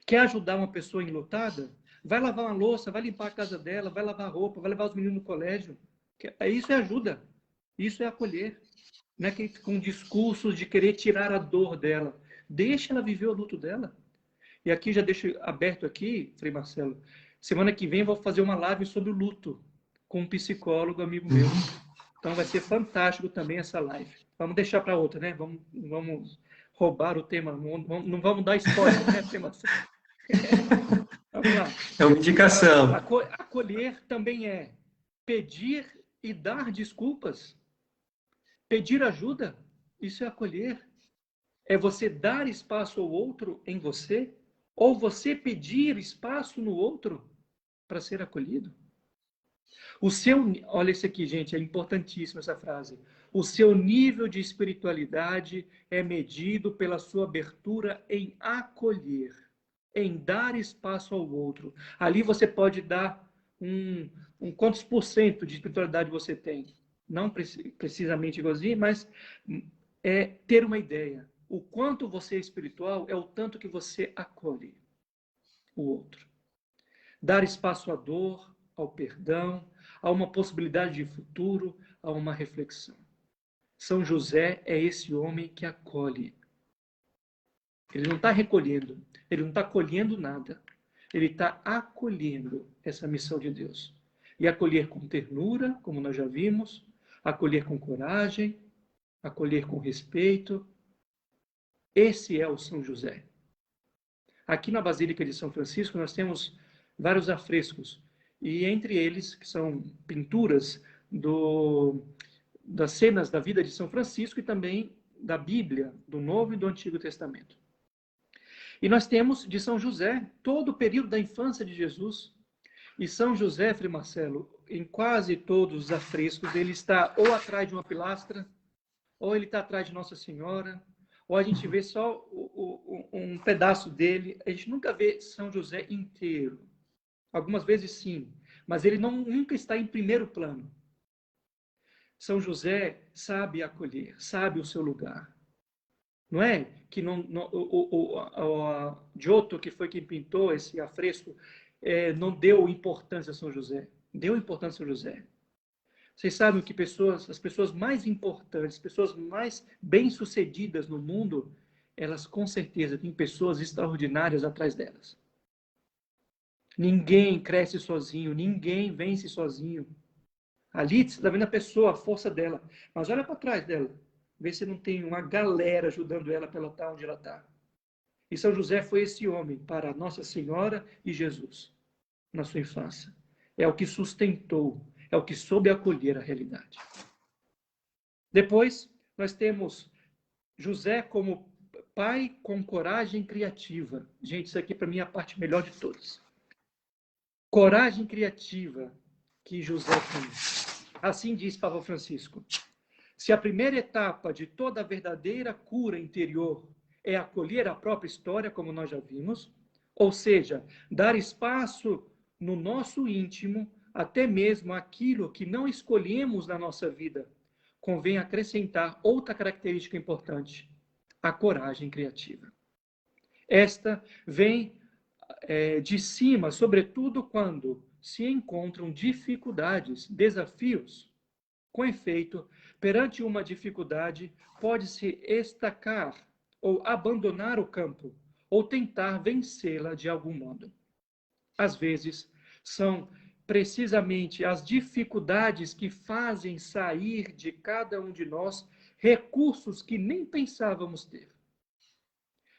Quer ajudar uma pessoa enlutada? Vai lavar uma louça, vai limpar a casa dela, vai lavar roupa, vai levar os meninos no colégio. Isso é ajuda, isso é acolher. Não é que com discursos de querer tirar a dor dela. Deixa ela viver o luto dela. E aqui já deixo aberto aqui, Frei Marcelo, semana que vem eu vou fazer uma live sobre o luto com um psicólogo amigo meu. Então vai ser fantástico também essa live. Vamos deixar para outra, né? Vamos roubar o tema, não vamos dar spoiler, né, Frei Marcelo? Vamos lá. É uma indicação. Acolher também é pedir e dar desculpas. Pedir ajuda, isso é acolher. É você dar espaço ao outro em você, ou você pedir espaço no outro para ser acolhido. Olha isso aqui, gente, é importantíssima essa frase. O seu nível de espiritualidade é medido pela sua abertura em acolher, em dar espaço ao outro. Ali você pode dar quantos por cento de espiritualidade você tem. Não precisamente igualzinho, mas é ter uma ideia. O quanto você é espiritual é o tanto que você acolhe o outro. Dar espaço à dor, ao perdão, a uma possibilidade de futuro, a uma reflexão. São José é esse homem que acolhe. Ele não está recolhendo, ele não está colhendo nada. Ele está acolhendo essa missão de Deus. E acolher com ternura, como nós já vimos, acolher com coragem, acolher com respeito. Esse é o São José. Aqui na Basílica de São Francisco nós temos vários afrescos, e entre eles, que são pinturas das cenas da vida de São Francisco e também da Bíblia, do Novo e do Antigo Testamento. E nós temos de São José todo o período da infância de Jesus. E São José, Frei Marcelo, em quase todos os afrescos, ele está ou atrás de uma pilastra, ou ele está atrás de Nossa Senhora, ou a gente vê só um pedaço dele. A gente nunca vê São José inteiro. Algumas vezes sim, mas ele nunca está em primeiro plano. São José sabe acolher, sabe o seu lugar. Não é que Giotto, que foi quem pintou esse afresco, não deu importância a São José. deu importância a José. Vocês sabem que as pessoas mais importantes, pessoas mais bem-sucedidas no mundo, elas com certeza têm pessoas extraordinárias atrás delas. Ninguém cresce sozinho, ninguém vence sozinho. Ali você está vendo a pessoa, a força dela. Mas olha para trás dela. Vê se não tem uma galera ajudando ela para ela estar onde ela está. E São José foi esse homem para Nossa Senhora e Jesus na sua infância. É o que sustentou, é o que soube acolher a realidade. Depois, nós temos José como pai com coragem criativa. Gente, isso aqui para mim é a parte melhor de todas. Coragem criativa que José tem. Assim diz Papa Francisco. Se a primeira etapa de toda a verdadeira cura interior é acolher a própria história, como nós já vimos, ou seja, dar espaço no nosso íntimo, até mesmo aquilo que não escolhemos na nossa vida, convém acrescentar outra característica importante, a coragem criativa. Esta vem de cima, sobretudo quando se encontram dificuldades, desafios. Com efeito, perante uma dificuldade, pode-se estacar ou abandonar o campo, ou tentar vencê-la de algum modo. Às vezes, são precisamente as dificuldades que fazem sair de cada um de nós recursos que nem pensávamos ter.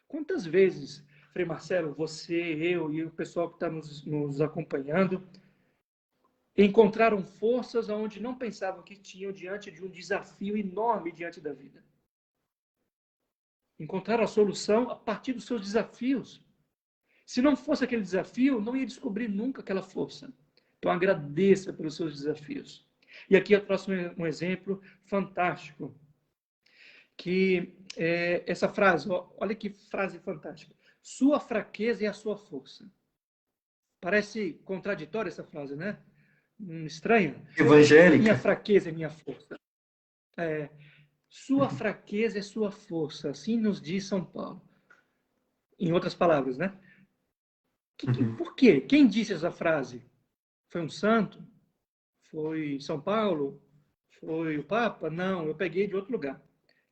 Quantas vezes, Frei Marcelo, você, eu e o pessoal que está nos acompanhando, encontraram forças onde não pensavam que tinham diante de um desafio enorme diante da vida. Encontraram a solução a partir dos seus desafios. Se não fosse aquele desafio, não ia descobrir nunca aquela força. Então agradeça pelos seus desafios. E aqui eu trouxe um exemplo fantástico, que é essa frase, olha que frase fantástica. Sua fraqueza é a sua força. Parece contraditória essa frase, né? Estranha. Evangélica. Minha fraqueza é minha força. Sua fraqueza é sua força, assim nos diz São Paulo. Em outras palavras, né? Por quê? Quem disse essa frase? Foi um santo? Foi São Paulo? Foi o Papa? Não, eu peguei de outro lugar.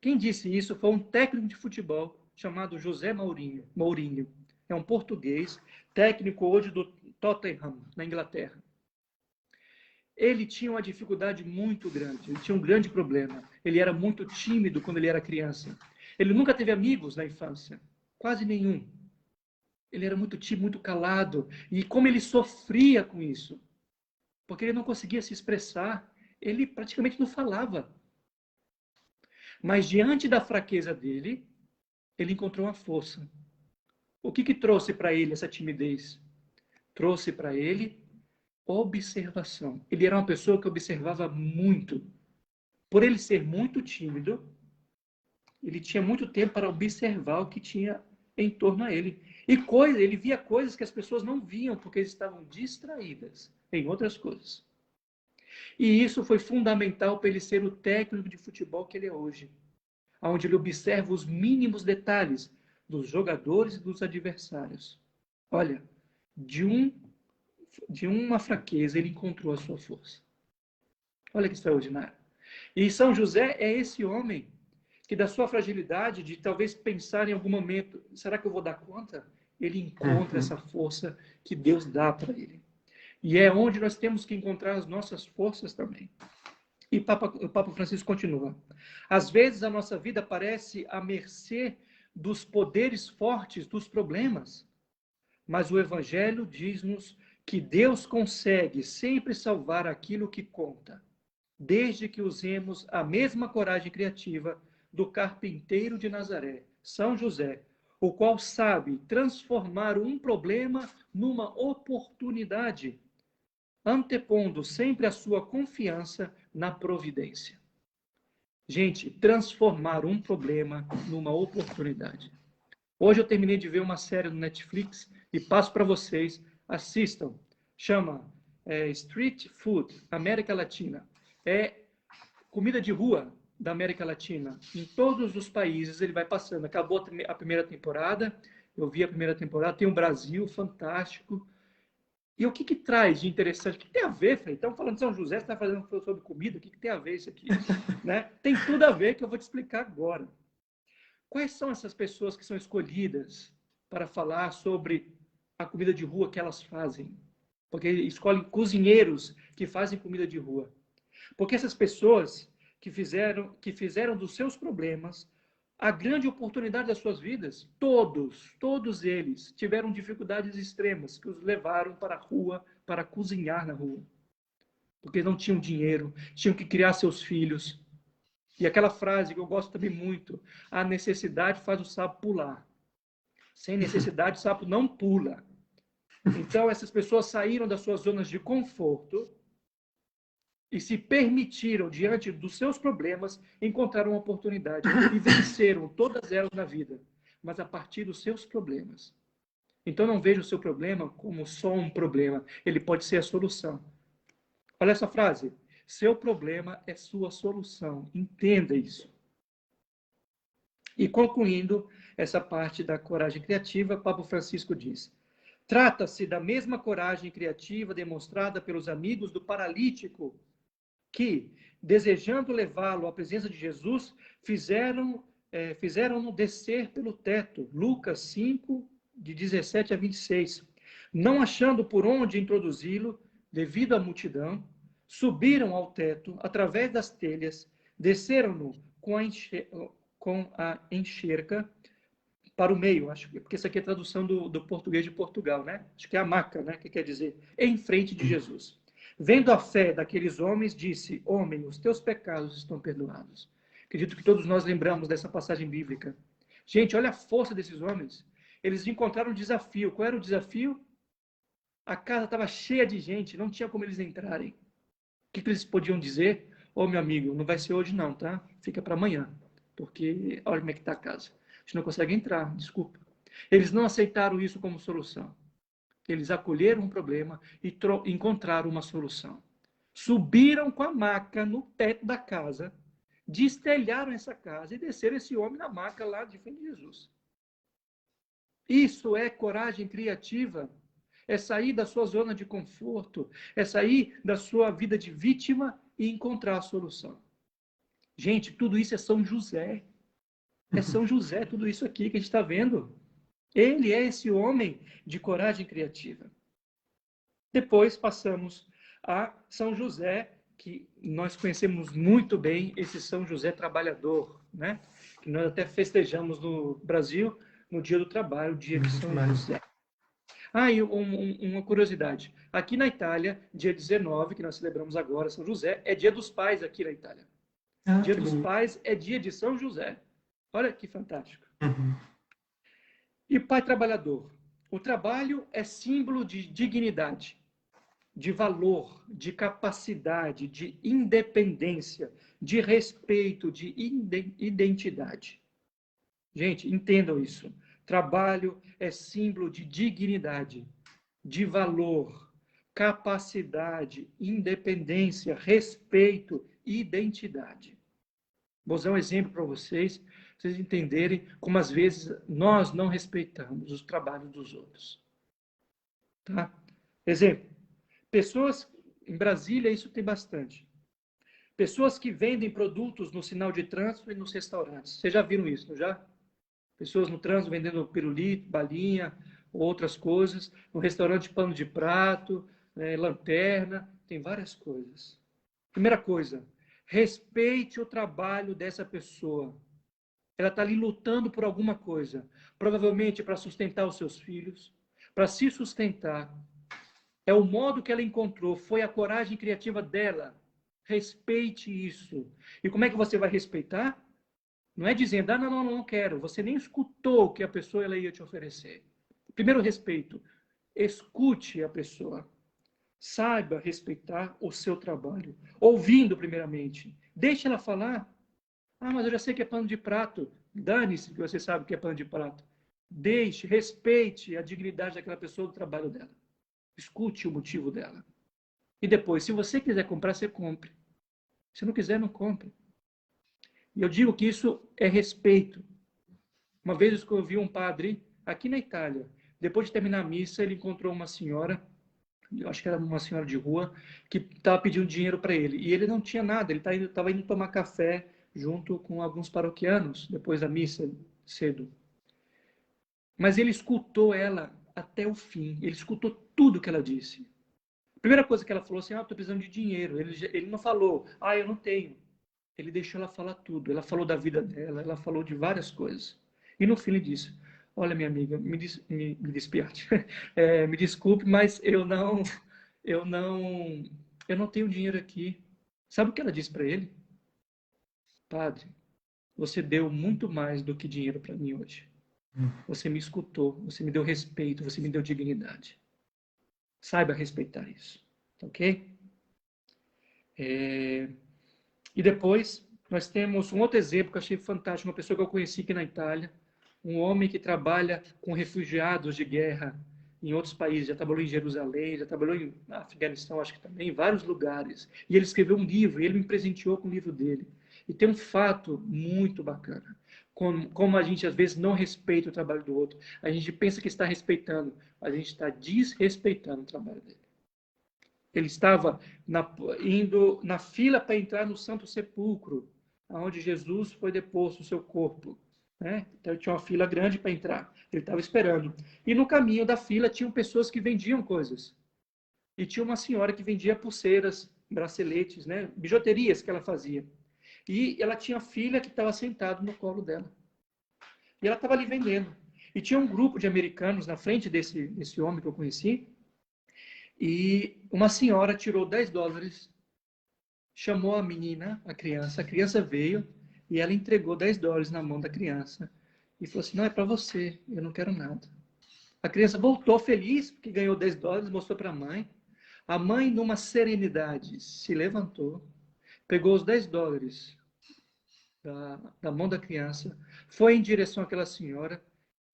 Quem disse isso foi um técnico de futebol chamado José Mourinho. É um português, técnico hoje do Tottenham, na Inglaterra. Ele tinha uma dificuldade muito grande, ele tinha um grande problema. Ele era muito tímido quando ele era criança. Ele nunca teve amigos na infância, quase nenhum. Ele era muito tímido, muito calado. E como ele sofria com isso? Porque ele não conseguia se expressar, ele praticamente não falava. Mas diante da fraqueza dele, ele encontrou uma força. O que trouxe para ele essa timidez? Trouxe para ele observação. Ele era uma pessoa que observava muito. Por ele ser muito tímido, ele tinha muito tempo para observar o que tinha em torno a ele. E ele via coisas que as pessoas não viam, porque eles estavam distraídas em outras coisas. E isso foi fundamental para ele ser o técnico de futebol que ele é hoje, onde ele observa os mínimos detalhes dos jogadores e dos adversários. Olha, de uma fraqueza ele encontrou a sua força. Olha que extraordinário. E São José é esse homem que da sua fragilidade, de talvez pensar em algum momento, será que eu vou dar conta? Ele encontra essa força que Deus dá para ele. E é onde nós temos que encontrar as nossas forças também. E o Papa Francisco continua. Às vezes a nossa vida parece à mercê dos poderes fortes dos problemas, mas o Evangelho diz-nos que Deus consegue sempre salvar aquilo que conta, desde que usemos a mesma coragem criativa do carpinteiro de Nazaré, São José, o qual sabe transformar um problema numa oportunidade, antepondo sempre a sua confiança na providência. Gente, transformar um problema numa oportunidade. Hoje eu terminei de ver uma série no Netflix e passo para vocês, assistam. Chama Street Food, América Latina. É comida de rua da América Latina. Em todos os países ele vai passando. Acabou a primeira temporada, eu vi a primeira temporada, tem o Brasil, fantástico. E o que que traz de interessante? O que tem a ver, Frei? Estamos falando de São José, você está fazendo sobre comida, o que que tem a ver isso aqui? Né? Tem tudo a ver, que eu vou te explicar agora. Quais são essas pessoas que são escolhidas para falar sobre a comida de rua que elas fazem? Porque escolhem cozinheiros que fazem comida de rua. Porque essas pessoas que fizeram dos seus problemas a grande oportunidade das suas vidas, todos eles tiveram dificuldades extremas que os levaram para a rua, para cozinhar na rua. Porque não tinham dinheiro, tinham que criar seus filhos. E aquela frase que eu gosto também muito, a necessidade faz o sapo pular. Sem necessidade, o sapo não pula. Então, essas pessoas saíram das suas zonas de conforto e se permitiram, diante dos seus problemas, encontrar uma oportunidade e venceram todas elas na vida, mas a partir dos seus problemas. Então, não veja o seu problema como só um problema, ele pode ser a solução. Olha essa frase: seu problema é sua solução. Entenda isso. E concluindo essa parte da coragem criativa, Papa Francisco diz: trata-se da mesma coragem criativa demonstrada pelos amigos do paralítico que, desejando levá-lo à presença de Jesus, fizeram-no descer pelo teto. Lucas 5, de 17 a 26. Não achando por onde introduzi-lo, devido à multidão, subiram ao teto, através das telhas, desceram-no com a enxerga para o meio, acho que, porque isso aqui é a tradução do português de Portugal, né? Acho que é a maca, né? Que quer dizer, em frente de Jesus. Vendo a fé daqueles homens, disse: homem, os teus pecados estão perdoados. Acredito que todos nós lembramos dessa passagem bíblica. Gente, olha a força desses homens. Eles encontraram um desafio. Qual era o desafio? A casa estava cheia de gente, não tinha como eles entrarem. O que eles podiam dizer? Ô, meu amigo, não vai ser hoje não, tá? Fica para amanhã, porque olha como é que está a casa. A gente não consegue entrar, desculpa. Eles não aceitaram isso como solução. Eles acolheram um problema e encontraram uma solução. Subiram com a maca no teto da casa, destelharam essa casa e desceram esse homem na maca lá de frente de Jesus. Isso é coragem criativa. É sair da sua zona de conforto, é sair da sua vida de vítima e encontrar a solução. Gente, tudo isso é São José. É São José, tudo isso aqui que a gente está vendo. Ele é esse homem de coragem criativa. Depois passamos a São José, que nós conhecemos muito bem, esse São José trabalhador, né? Que nós até festejamos no Brasil, no Dia do Trabalho, o dia de São José. Ah, e uma curiosidade. Aqui na Itália, dia 19, que nós celebramos agora, São José, é dia dos pais aqui na Itália. Dia dos pais é dia de São José. Olha que fantástico. Uhum. E pai trabalhador. O trabalho é símbolo de dignidade, de valor, de capacidade, de independência, de respeito, de identidade. Gente, entendam isso. Trabalho é símbolo de dignidade, de valor, capacidade, independência, respeito e identidade. Vou usar um exemplo para vocês entenderem como às vezes nós não respeitamos os trabalhos dos outros. Tá? Exemplo, pessoas, em Brasília isso tem bastante. Pessoas que vendem produtos no sinal de trânsito e nos restaurantes. Vocês já viram isso, não já? Pessoas no trânsito vendendo pirulito, balinha, outras coisas. No restaurante, pano de prato, lanterna, tem várias coisas. Primeira coisa, respeite o trabalho dessa pessoa. Ela está ali lutando por alguma coisa. Provavelmente para sustentar os seus filhos, para se sustentar. É o modo que ela encontrou, foi a coragem criativa dela. Respeite isso. E como é que você vai respeitar? Não é dizendo, não quero. Você nem escutou o que a pessoa ela ia te oferecer. Primeiro, respeito. Escute a pessoa. Saiba respeitar o seu trabalho. Ouvindo, primeiramente. Deixe ela falar. Mas eu já sei que é pano de prato. Dane-se que você sabe que é pano de prato. Deixe, respeite a dignidade daquela pessoa, do trabalho dela. Escute o motivo dela. E depois, se você quiser comprar, você compre. Se não quiser, não compre. E eu digo que isso é respeito. Uma vez eu vi um padre aqui na Itália. Depois de terminar a missa, ele encontrou uma senhora eu acho que era uma senhora de rua, que estava pedindo dinheiro para ele. E ele não tinha nada, ele estava indo tomar café junto com alguns paroquianos, depois da missa, cedo. Mas ele escutou ela até o fim, ele escutou tudo que ela disse. A primeira coisa que ela falou assim, estou precisando de dinheiro. Ele não falou, eu não tenho. Ele deixou ela falar tudo. Ela falou da vida dela, ela falou de várias coisas. E no fim ele disse, olha, minha amiga, me despiate. Me desculpe, mas eu não, eu não tenho dinheiro aqui. Sabe o que ela disse para ele? Padre, você deu muito mais do que dinheiro para mim hoje. Você me escutou, você me deu respeito, você me deu dignidade. Saiba respeitar isso, ok? E depois, nós temos um outro exemplo que eu achei fantástico, uma pessoa que eu conheci aqui na Itália, um homem que trabalha com refugiados de guerra em outros países, já trabalhou em Jerusalém, já trabalhou em Afeganistão, acho que também, em vários lugares. E ele escreveu um livro, e ele me presenteou com o livro dele. E tem um fato muito bacana, como a gente às vezes não respeita o trabalho do outro. A gente pensa que está respeitando, a gente está desrespeitando o trabalho dele. Ele estava indo na fila para entrar no Santo Sepulcro, onde Jesus foi deposto o seu corpo. Né? Então tinha uma fila grande para entrar. Ele estava esperando. E no caminho da fila tinham pessoas que vendiam coisas. E tinha uma senhora que vendia pulseiras, braceletes, né? Bijuterias que ela fazia. E ela tinha filha que estava sentada no colo dela. E ela estava ali vendendo. E tinha um grupo de americanos na frente desse homem que eu conheci. E uma senhora tirou $10, chamou a menina, a criança veio e ela entregou $10 na mão da criança e falou assim, não, é para você, eu não quero nada. A criança voltou feliz, porque ganhou $10, mostrou para a mãe. A mãe, numa serenidade, se levantou, pegou os $10 da mão da criança, foi em direção àquela senhora,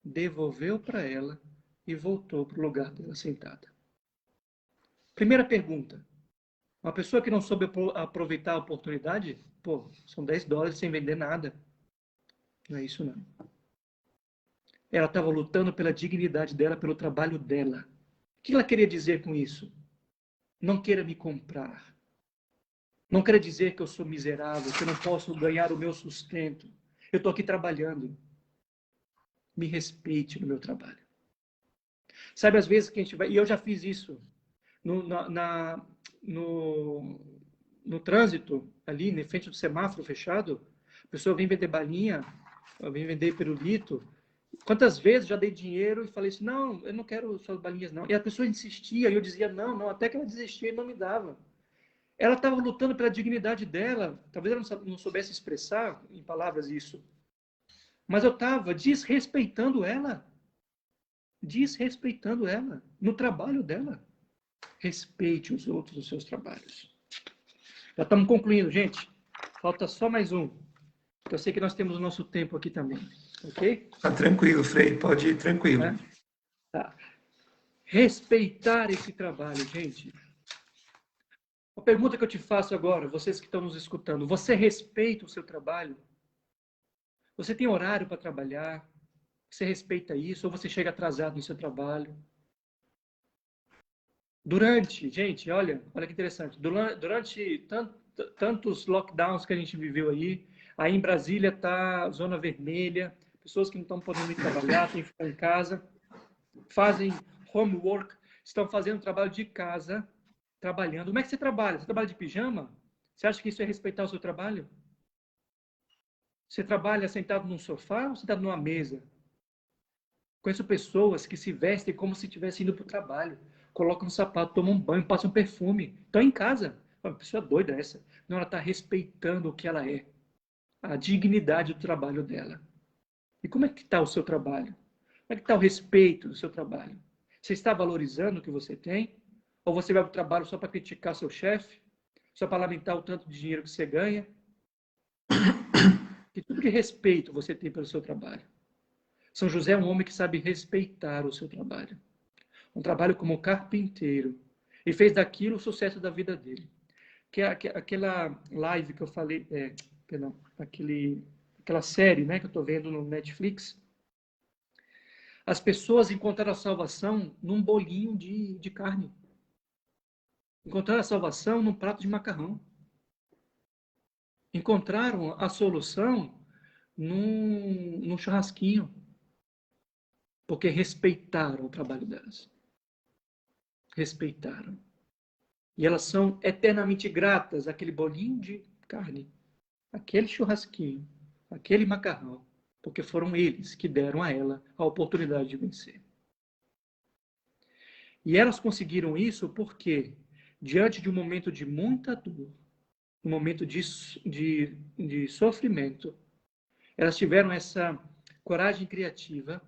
devolveu para ela e voltou para o lugar dela sentada. Primeira pergunta. Uma pessoa que não soube aproveitar a oportunidade, são $10 sem vender nada. Não é isso, não. Ela estava lutando pela dignidade dela, pelo trabalho dela. O que ela queria dizer com isso? Não queira me comprar. Não queira dizer que eu sou miserável, que eu não posso ganhar o meu sustento. Eu estou aqui trabalhando. Me respeite no meu trabalho. Sabe, às vezes que a gente vai... E eu já fiz isso. No trânsito, ali, na frente do semáforo fechado, a pessoa vem vender balinha, vem vender pirulito. Quantas vezes já dei dinheiro e falei assim, não, eu não quero suas balinhas, não. E a pessoa insistia, e eu dizia, não, não, até que ela desistia e não me dava. Ela estava lutando pela dignidade dela, talvez ela não soubesse expressar em palavras isso. Mas eu estava desrespeitando ela no trabalho dela. Respeite os outros nos seus trabalhos. Já estamos concluindo, gente. Falta só mais um. Eu sei que nós temos o nosso tempo aqui também. Ok? Tá tranquilo, Frei. Pode ir tranquilo. Tá. Respeitar esse trabalho, gente. A pergunta que eu te faço agora, vocês que estão nos escutando, você respeita o seu trabalho? Você tem horário para trabalhar? Você respeita isso? Ou você chega atrasado no seu trabalho? Gente, olha que interessante. Durante tantos lockdowns que a gente viveu aí em Brasília está zona vermelha, pessoas que não estão podendo ir trabalhar, têm que ficar em casa, fazem homework, estão fazendo trabalho de casa, trabalhando. Como é que você trabalha? Você trabalha de pijama? Você acha que isso é respeitar o seu trabalho? Você trabalha sentado num sofá ou sentado numa mesa? Conheço pessoas que se vestem como se estivessem indo para o trabalho. Colocam um sapato, tomam um banho, passam um perfume. Estão em casa. Uma pessoa doida essa. Não, ela está respeitando o que ela é. A dignidade do trabalho dela. E como é que está o seu trabalho? Como é que está o respeito do seu trabalho? Você está valorizando o que você tem? Ou você vai para o trabalho só para criticar seu chefe? Só para lamentar o tanto de dinheiro que você ganha? Que tipo de respeito você tem pelo seu trabalho? São José é um homem que sabe respeitar o seu trabalho. Um trabalho como carpinteiro. E fez daquilo o sucesso da vida dele. Que é aquela live que eu falei, perdão, aquela série, né, que eu estou vendo no Netflix. As pessoas encontraram a salvação num bolinho de carne. Encontraram a salvação num prato de macarrão. Encontraram a solução num churrasquinho, porque respeitaram o trabalho delas. Respeitaram. E elas são eternamente gratas àquele bolinho de carne, aquele churrasquinho, aquele macarrão, porque foram eles que deram a ela a oportunidade de vencer. E elas conseguiram isso porque, diante de um momento de muita dor, um momento de sofrimento, elas tiveram essa coragem criativa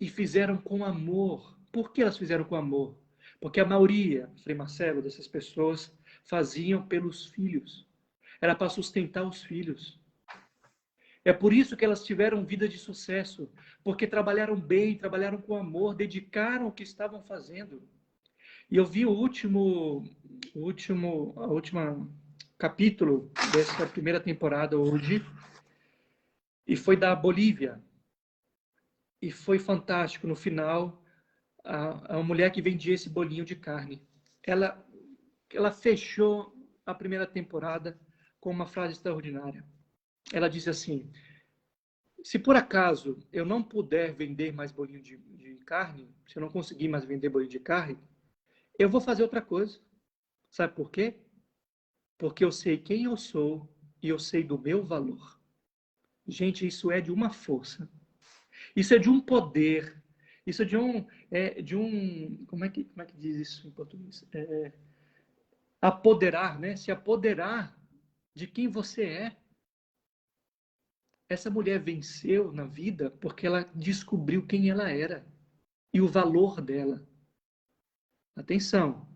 e fizeram com amor. Por que elas fizeram com amor? Porque a maioria, Frei Marcelo, dessas pessoas faziam pelos filhos. Era para sustentar os filhos. É por isso que elas tiveram vida de sucesso, porque trabalharam bem, trabalharam com amor, dedicaram o que estavam fazendo. E eu vi o último capítulo dessa primeira temporada hoje, e foi da Bolívia. E foi fantástico. No final, a mulher que vendia esse bolinho de carne, ela fechou a primeira temporada com uma frase extraordinária. Ela disse assim: se por acaso eu não puder vender mais bolinho de carne, se eu não conseguir mais vender bolinho de carne, eu vou fazer outra coisa. Sabe por quê? Porque eu sei quem eu sou e eu sei do meu valor. Gente, isso é de uma força. Isso é de um poder. Isso é de um como é que diz isso em português? Apoderar, né? Se apoderar de quem você é. Essa mulher venceu na vida porque ela descobriu quem ela era e o valor dela. Atenção,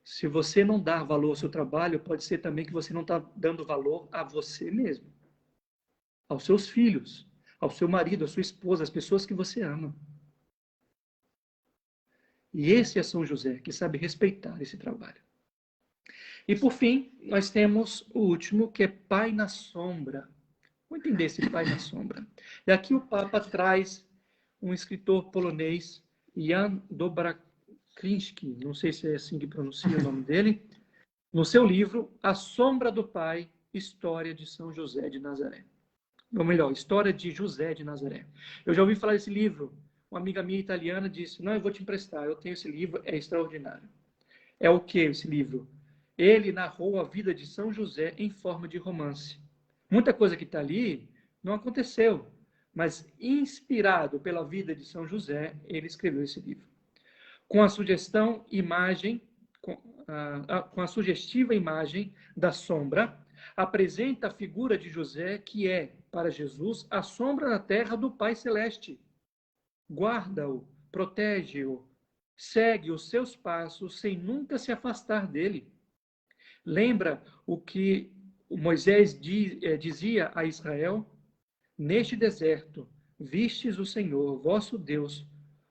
se você não dar valor ao seu trabalho, pode ser também que você não está dando valor a você mesmo, aos seus filhos, ao seu marido, à sua esposa, às pessoas que você ama. E esse é São José, que sabe respeitar esse trabalho. E por fim, nós temos o último, que é Pai na Sombra. Vamos entender esse Pai na Sombra. E aqui o Papa traz um escritor polonês, Jan Dobrakrinski, não sei se é assim que pronuncia o nome dele, no seu livro A Sombra do Pai, História de São José de Nazaré. Ou melhor, História de José de Nazaré. Eu já ouvi falar desse livro. Uma amiga minha italiana disse: não, eu vou te emprestar, eu tenho esse livro, é extraordinário. É o que esse livro? Ele narrou a vida de São José em forma de romance. Muita coisa que está ali não aconteceu, mas inspirado pela vida de São José, ele escreveu esse livro. Com a com a sugestiva imagem da sombra, apresenta a figura de José, que é, para Jesus, a sombra na terra do Pai Celeste. Guarda-o, protege-o, segue os seus passos sem nunca se afastar dele. Lembra o que Moisés dizia a Israel? Neste deserto, vistes o Senhor, vosso Deus,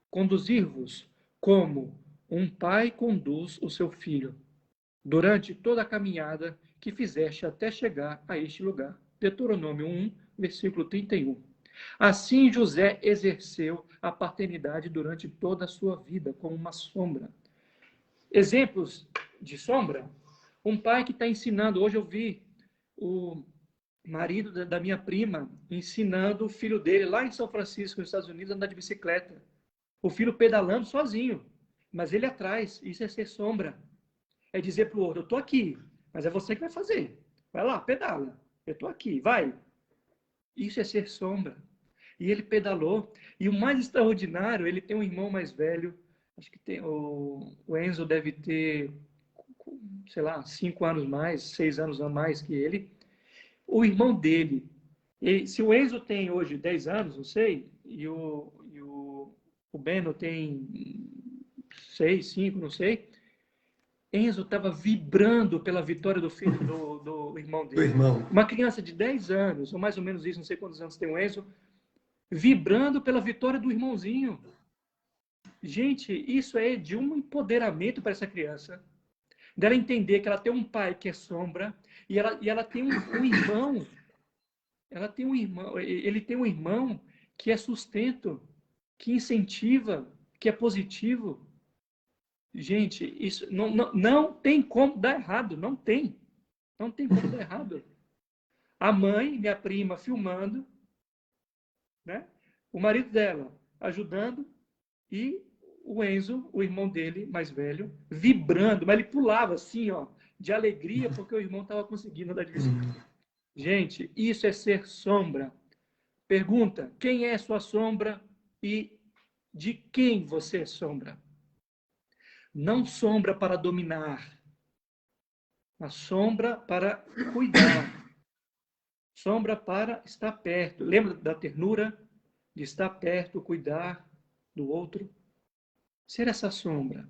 conduzir-vos como um pai conduz o seu filho, durante toda a caminhada que fizeste até chegar a este lugar. Deuteronômio 1, versículo 31. Assim José exerceu a paternidade durante toda a sua vida, como uma sombra. Exemplos de sombra? Um pai que está ensinando. Hoje eu vi o marido da minha prima ensinando o filho dele, lá em São Francisco, nos Estados Unidos, a andar de bicicleta. O filho pedalando sozinho, mas ele atrás. Isso é ser sombra. É dizer para o outro: eu estou aqui, mas é você que vai fazer. Vai lá, pedala. Eu estou aqui, vai. Isso é ser sombra. E ele pedalou. E o mais extraordinário, ele tem um irmão mais velho. Acho que tem o Enzo deve ter, sei lá, 5 anos mais, 6 anos a mais que ele. O irmão dele, se o Enzo tem hoje 10 anos, não sei, e o Beno tem 6, 5, não sei, Enzo estava vibrando pela vitória do filho do irmão dele. Uma criança de 10 anos, ou mais ou menos isso, não sei quantos anos tem o Enzo, vibrando pela vitória do irmãozinho. Gente, isso é de um empoderamento para essa criança. Dela entender que ela tem um pai que é sombra, e ela tem um irmão. Ela tem um irmão, ele tem um irmão que é sustento, que incentiva, que é positivo. Gente, isso não tem como dar errado, não tem. Não tem como dar errado. A mãe, minha prima, filmando, né? O marido dela ajudando e o Enzo, o irmão dele, mais velho, vibrando, mas ele pulava assim, ó, de alegria porque o irmão estava conseguindo andar de bicicleta. Gente, isso é ser sombra. Pergunta: quem é sua sombra e de quem você é sombra? Não sombra para dominar, a sombra para cuidar, sombra para estar perto. Lembra da ternura de estar perto, cuidar do outro? Ser essa sombra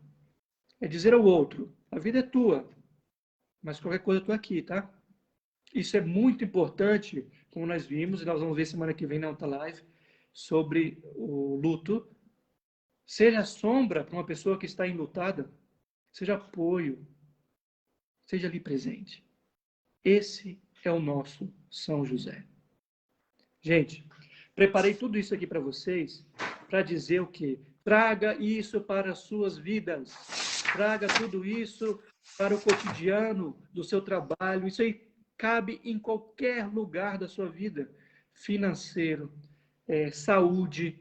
é dizer ao outro: a vida é tua, mas qualquer coisa eu estou aqui, tá? Isso é muito importante, como nós vimos, e nós vamos ver semana que vem na outra live, sobre o luto. Seja sombra para uma pessoa que está enlutada, seja apoio, seja ali presente. Esse é o nosso São José. Gente, preparei tudo isso aqui para vocês para dizer o quê? Traga isso para as suas vidas. Traga tudo isso para o cotidiano do seu trabalho. Isso aí cabe em qualquer lugar da sua vida. Financeiro, saúde,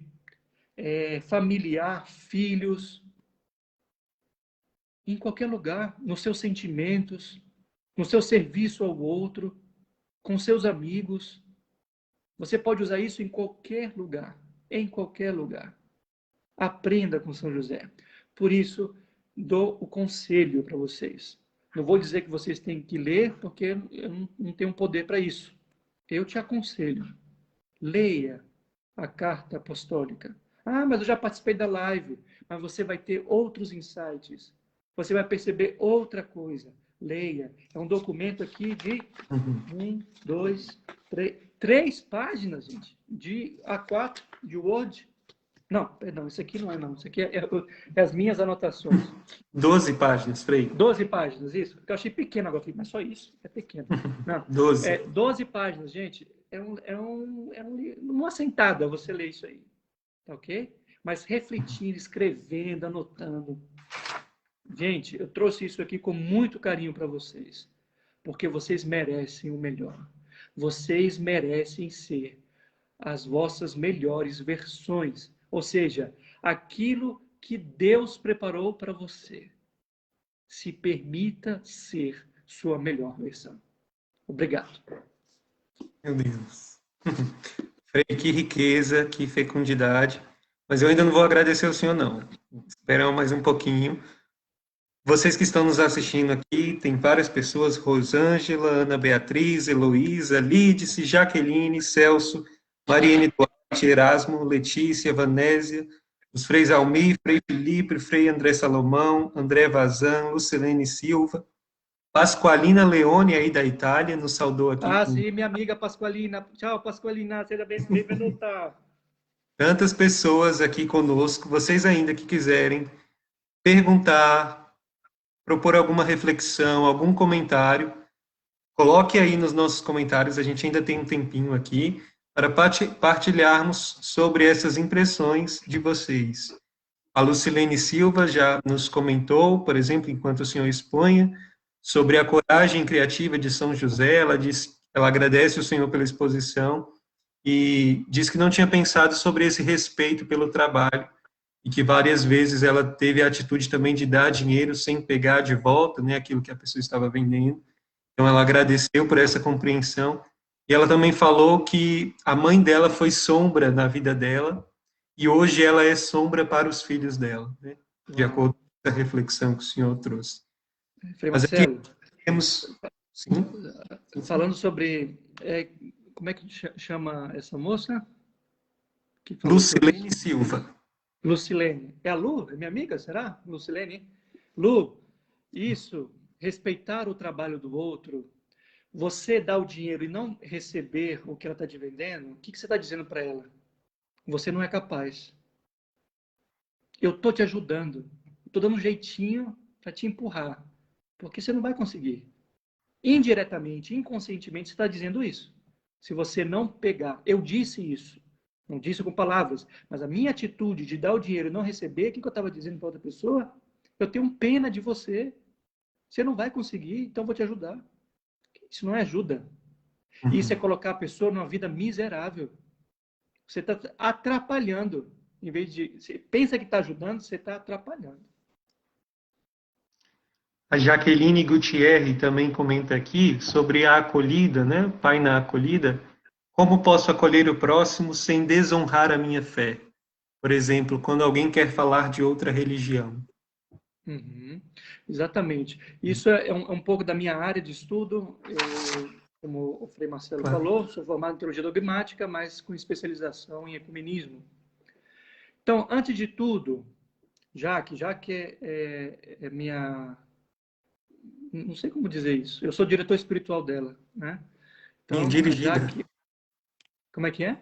familiar, filhos, em qualquer lugar, nos seus sentimentos, no seu serviço ao outro, com seus amigos. Você pode usar isso em qualquer lugar, em qualquer lugar. Aprenda com São José. Por isso, dou o conselho para vocês. Não vou dizer que vocês têm que ler, porque eu não tenho poder para isso. Eu te aconselho, leia a carta apostólica. Ah, mas eu já participei da live. Mas você vai ter outros insights. Você vai perceber outra coisa. Leia. É um documento aqui de 3 páginas, gente. De A4, de Word. Não, perdão, isso aqui não é não. Isso aqui é as minhas anotações. 12 páginas, Frei. 12 páginas, isso? Porque eu achei pequeno agora, mas só isso, é pequeno. Não, 12. 12 páginas, gente, numa sentada você lê isso aí, tá ok? Mas refletindo, escrevendo, anotando. Gente, eu trouxe isso aqui com muito carinho para vocês, porque vocês merecem o melhor. Vocês merecem ser as vossas melhores versões, ou seja, aquilo que Deus preparou para você. Se permita ser sua melhor versão. Obrigado. Meu Deus. Frei, que riqueza, que fecundidade. Mas eu ainda não vou agradecer ao senhor, não. Esperar mais um pouquinho. Vocês que estão nos assistindo aqui, tem várias pessoas, Rosângela, Ana Beatriz, Heloísa, Lídice, Jaqueline, Celso, Mariene Duarte, Erasmo, Letícia, Vanésia, os freis Almir, Frei Felipe, Frei André Salomão, André Vazan, Lucilene Silva, Pasqualina Leone, aí da Itália, nos saudou aqui Ah, com sim, minha amiga Pasqualina. Tchau, Pasqualina, seja bem-vinda. tantas pessoas aqui conosco. Vocês ainda que quiserem perguntar, propor alguma reflexão, algum comentário, coloque aí nos nossos comentários, a gente ainda tem um tempinho aqui para partilharmos sobre essas impressões de vocês. A Lucilene Silva já nos comentou, por exemplo, enquanto o senhor expunha, sobre a coragem criativa de São José. Ela agradece o senhor pela exposição e diz que não tinha pensado sobre esse respeito pelo trabalho e que várias vezes ela teve a atitude também de dar dinheiro sem pegar de volta, né, aquilo que a pessoa estava vendendo. Então ela agradeceu por essa compreensão e ela também falou que a mãe dela foi sombra na vida dela e hoje ela é sombra para os filhos dela, né, de acordo com a reflexão que o senhor trouxe. Frei Mas aqui Marcelo, temos, sim, falando sobre, como é que chama essa moça? Que falou sobre Lucilene Silva. Lucilene. É a Lu? É minha amiga, será? Lucilene? Lu, isso, respeitar o trabalho do outro, você dar o dinheiro e não receber o que ela está te vendendo, o que você está dizendo para ela? Você não é capaz. Eu estou te ajudando. Estou dando um jeitinho para te empurrar. Porque você não vai conseguir. Indiretamente, inconscientemente, você está dizendo isso. Se você não pegar, eu disse isso. Não disse com palavras, mas a minha atitude de dar o dinheiro e não receber, o que eu estava dizendo para outra pessoa? Eu Eu tenho pena de você. Você não vai conseguir, então vou te ajudar. Isso não é ajuda. Isso é colocar a pessoa numa vida miserável. Você está atrapalhando. Em vez de... Você pensa que está ajudando, você está atrapalhando. A Jaqueline Gutierre também comenta aqui sobre a acolhida, né? Pai na acolhida. Como posso acolher o próximo sem desonrar a minha fé? Por exemplo, quando alguém quer falar de outra religião. Uhum, exatamente. Isso é um pouco da minha área de estudo. Como o Frei Marcelo Claro. falou, sou formado em teologia dogmática, mas com especialização em ecumenismo. Então, antes de tudo, já que é minha... Não sei como dizer isso. Eu sou diretor espiritual dela, né? Minha Então, a dirigida. Jaque... Como é que é?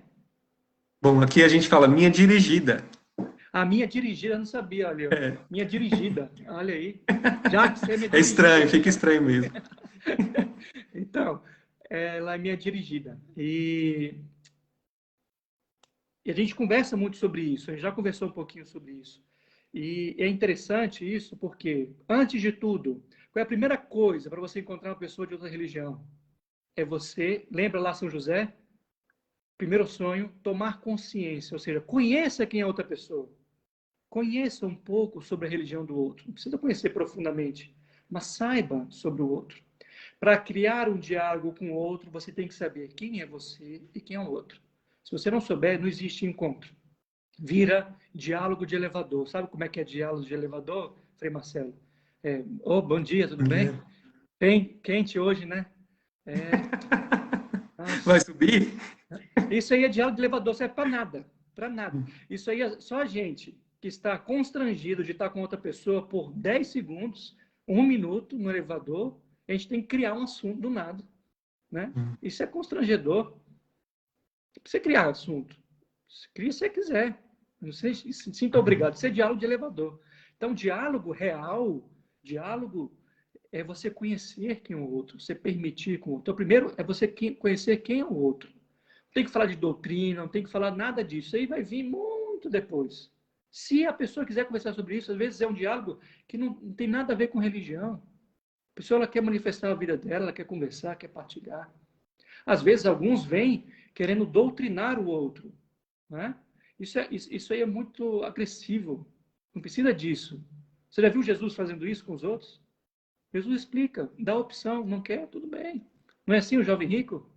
Bom, aqui a gente fala minha dirigida. A minha dirigida, eu não sabia, olha. É, Minha dirigida, olha aí. Jaque, você é minha é estranho, dirigida. fica estranho mesmo. Então, ela é minha dirigida. E a gente conversa muito sobre isso, a gente já conversou um pouquinho sobre isso. E é interessante isso porque, antes de tudo, qual é a primeira coisa para você encontrar uma pessoa de outra religião? É você, lembra lá São José? Primeiro sonho, tomar consciência, ou seja, conheça quem é a outra pessoa. Conheça um pouco sobre a religião do outro. Não precisa conhecer profundamente, mas saiba sobre o outro. Para criar um diálogo com o outro, você tem que saber quem é você e quem é o outro. Se você não souber, não existe encontro. Vira diálogo de elevador. Sabe como é que é diálogo de elevador, Frei Marcelo? Bom dia, tudo bem? Bem quente hoje, né? Vai Nossa. subir? Isso aí é diálogo de elevador, serve para nada. Para nada. Isso aí é só a gente que está constrangido de estar com outra pessoa por 10 segundos, 1 minuto no elevador, a gente tem que criar um assunto do nada. Né? Isso é constrangedor. Não precisa criar assunto. Cria se você quiser. Não sei, sinta obrigado. Isso é diálogo de elevador. Então, diálogo real, diálogo é você conhecer quem é o outro, você permitir com o outro. Então, primeiro é você conhecer quem é o outro. Não tem que falar de doutrina, não tem que falar nada disso. Isso aí vai vir muito depois. Se a pessoa quiser conversar sobre isso, às vezes é um diálogo que não tem nada a ver com religião. A pessoa ela quer manifestar a vida dela, ela quer conversar, quer partilhar. Às vezes, alguns vêm querendo doutrinar o outro. Né? Isso aí é muito agressivo. Não precisa disso. Você já viu Jesus fazendo isso com os outros? Jesus explica, dá opção, não quer, tudo bem. Não é assim o jovem rico?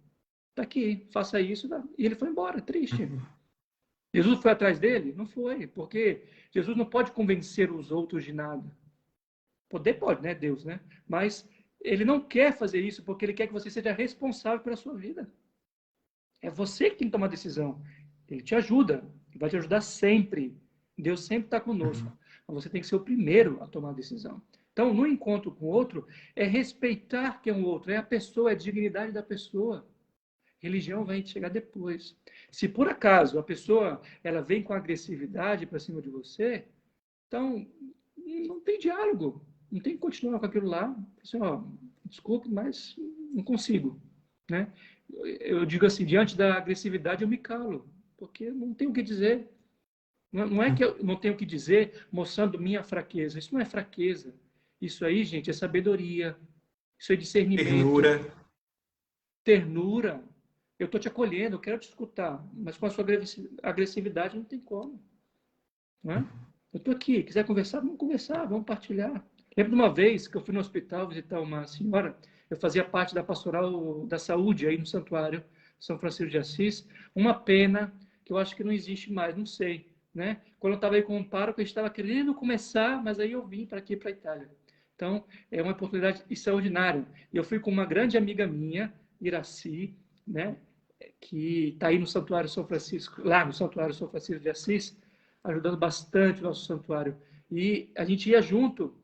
Está aqui, faça isso. E ele foi embora, triste. Jesus foi atrás dele? Não foi, porque Jesus não pode convencer os outros de nada. Poder pode, né? Deus, né? Mas ele não quer fazer isso porque ele quer que você seja responsável pela sua vida. É você que tem que tomar decisão. Ele te ajuda, ele vai te ajudar sempre. Deus sempre está conosco. Mas você tem que ser o primeiro a tomar a decisão. Então, no encontro com o outro, é respeitar quem é o outro, é a pessoa, é a dignidade da pessoa. Religião vai chegar depois. Se por acaso a pessoa ela vem com agressividade para cima de você, então não tem diálogo, não tem que continuar com aquilo lá. Assim, ó, desculpe, mas não consigo, né? Eu digo assim, diante da agressividade eu me calo, porque não tenho o que dizer. Não é que eu não tenho o que dizer mostrando minha fraqueza. Isso não é fraqueza. Isso aí, gente, é sabedoria. Isso é discernimento. Ternura. Ternura. Eu estou te acolhendo, eu quero te escutar, mas com a sua agressividade não tem como. Né? Eu estou aqui, quiser conversar, vamos conversar, vamos partilhar. Lembro de uma vez que eu fui no hospital visitar uma senhora, eu fazia parte da pastoral da saúde aí no santuário São Francisco de Assis. Uma pena que eu acho que não existe mais, não sei. Né? Quando eu estava aí com o pároco, eu estava querendo começar, mas aí eu vim para aqui, para a Itália. Então, é uma oportunidade extraordinária. E eu fui com uma grande amiga minha, Iraci, né? Que está aí no Santuário São Francisco, lá no Santuário São Francisco de Assis, ajudando bastante o nosso santuário. E a gente ia junto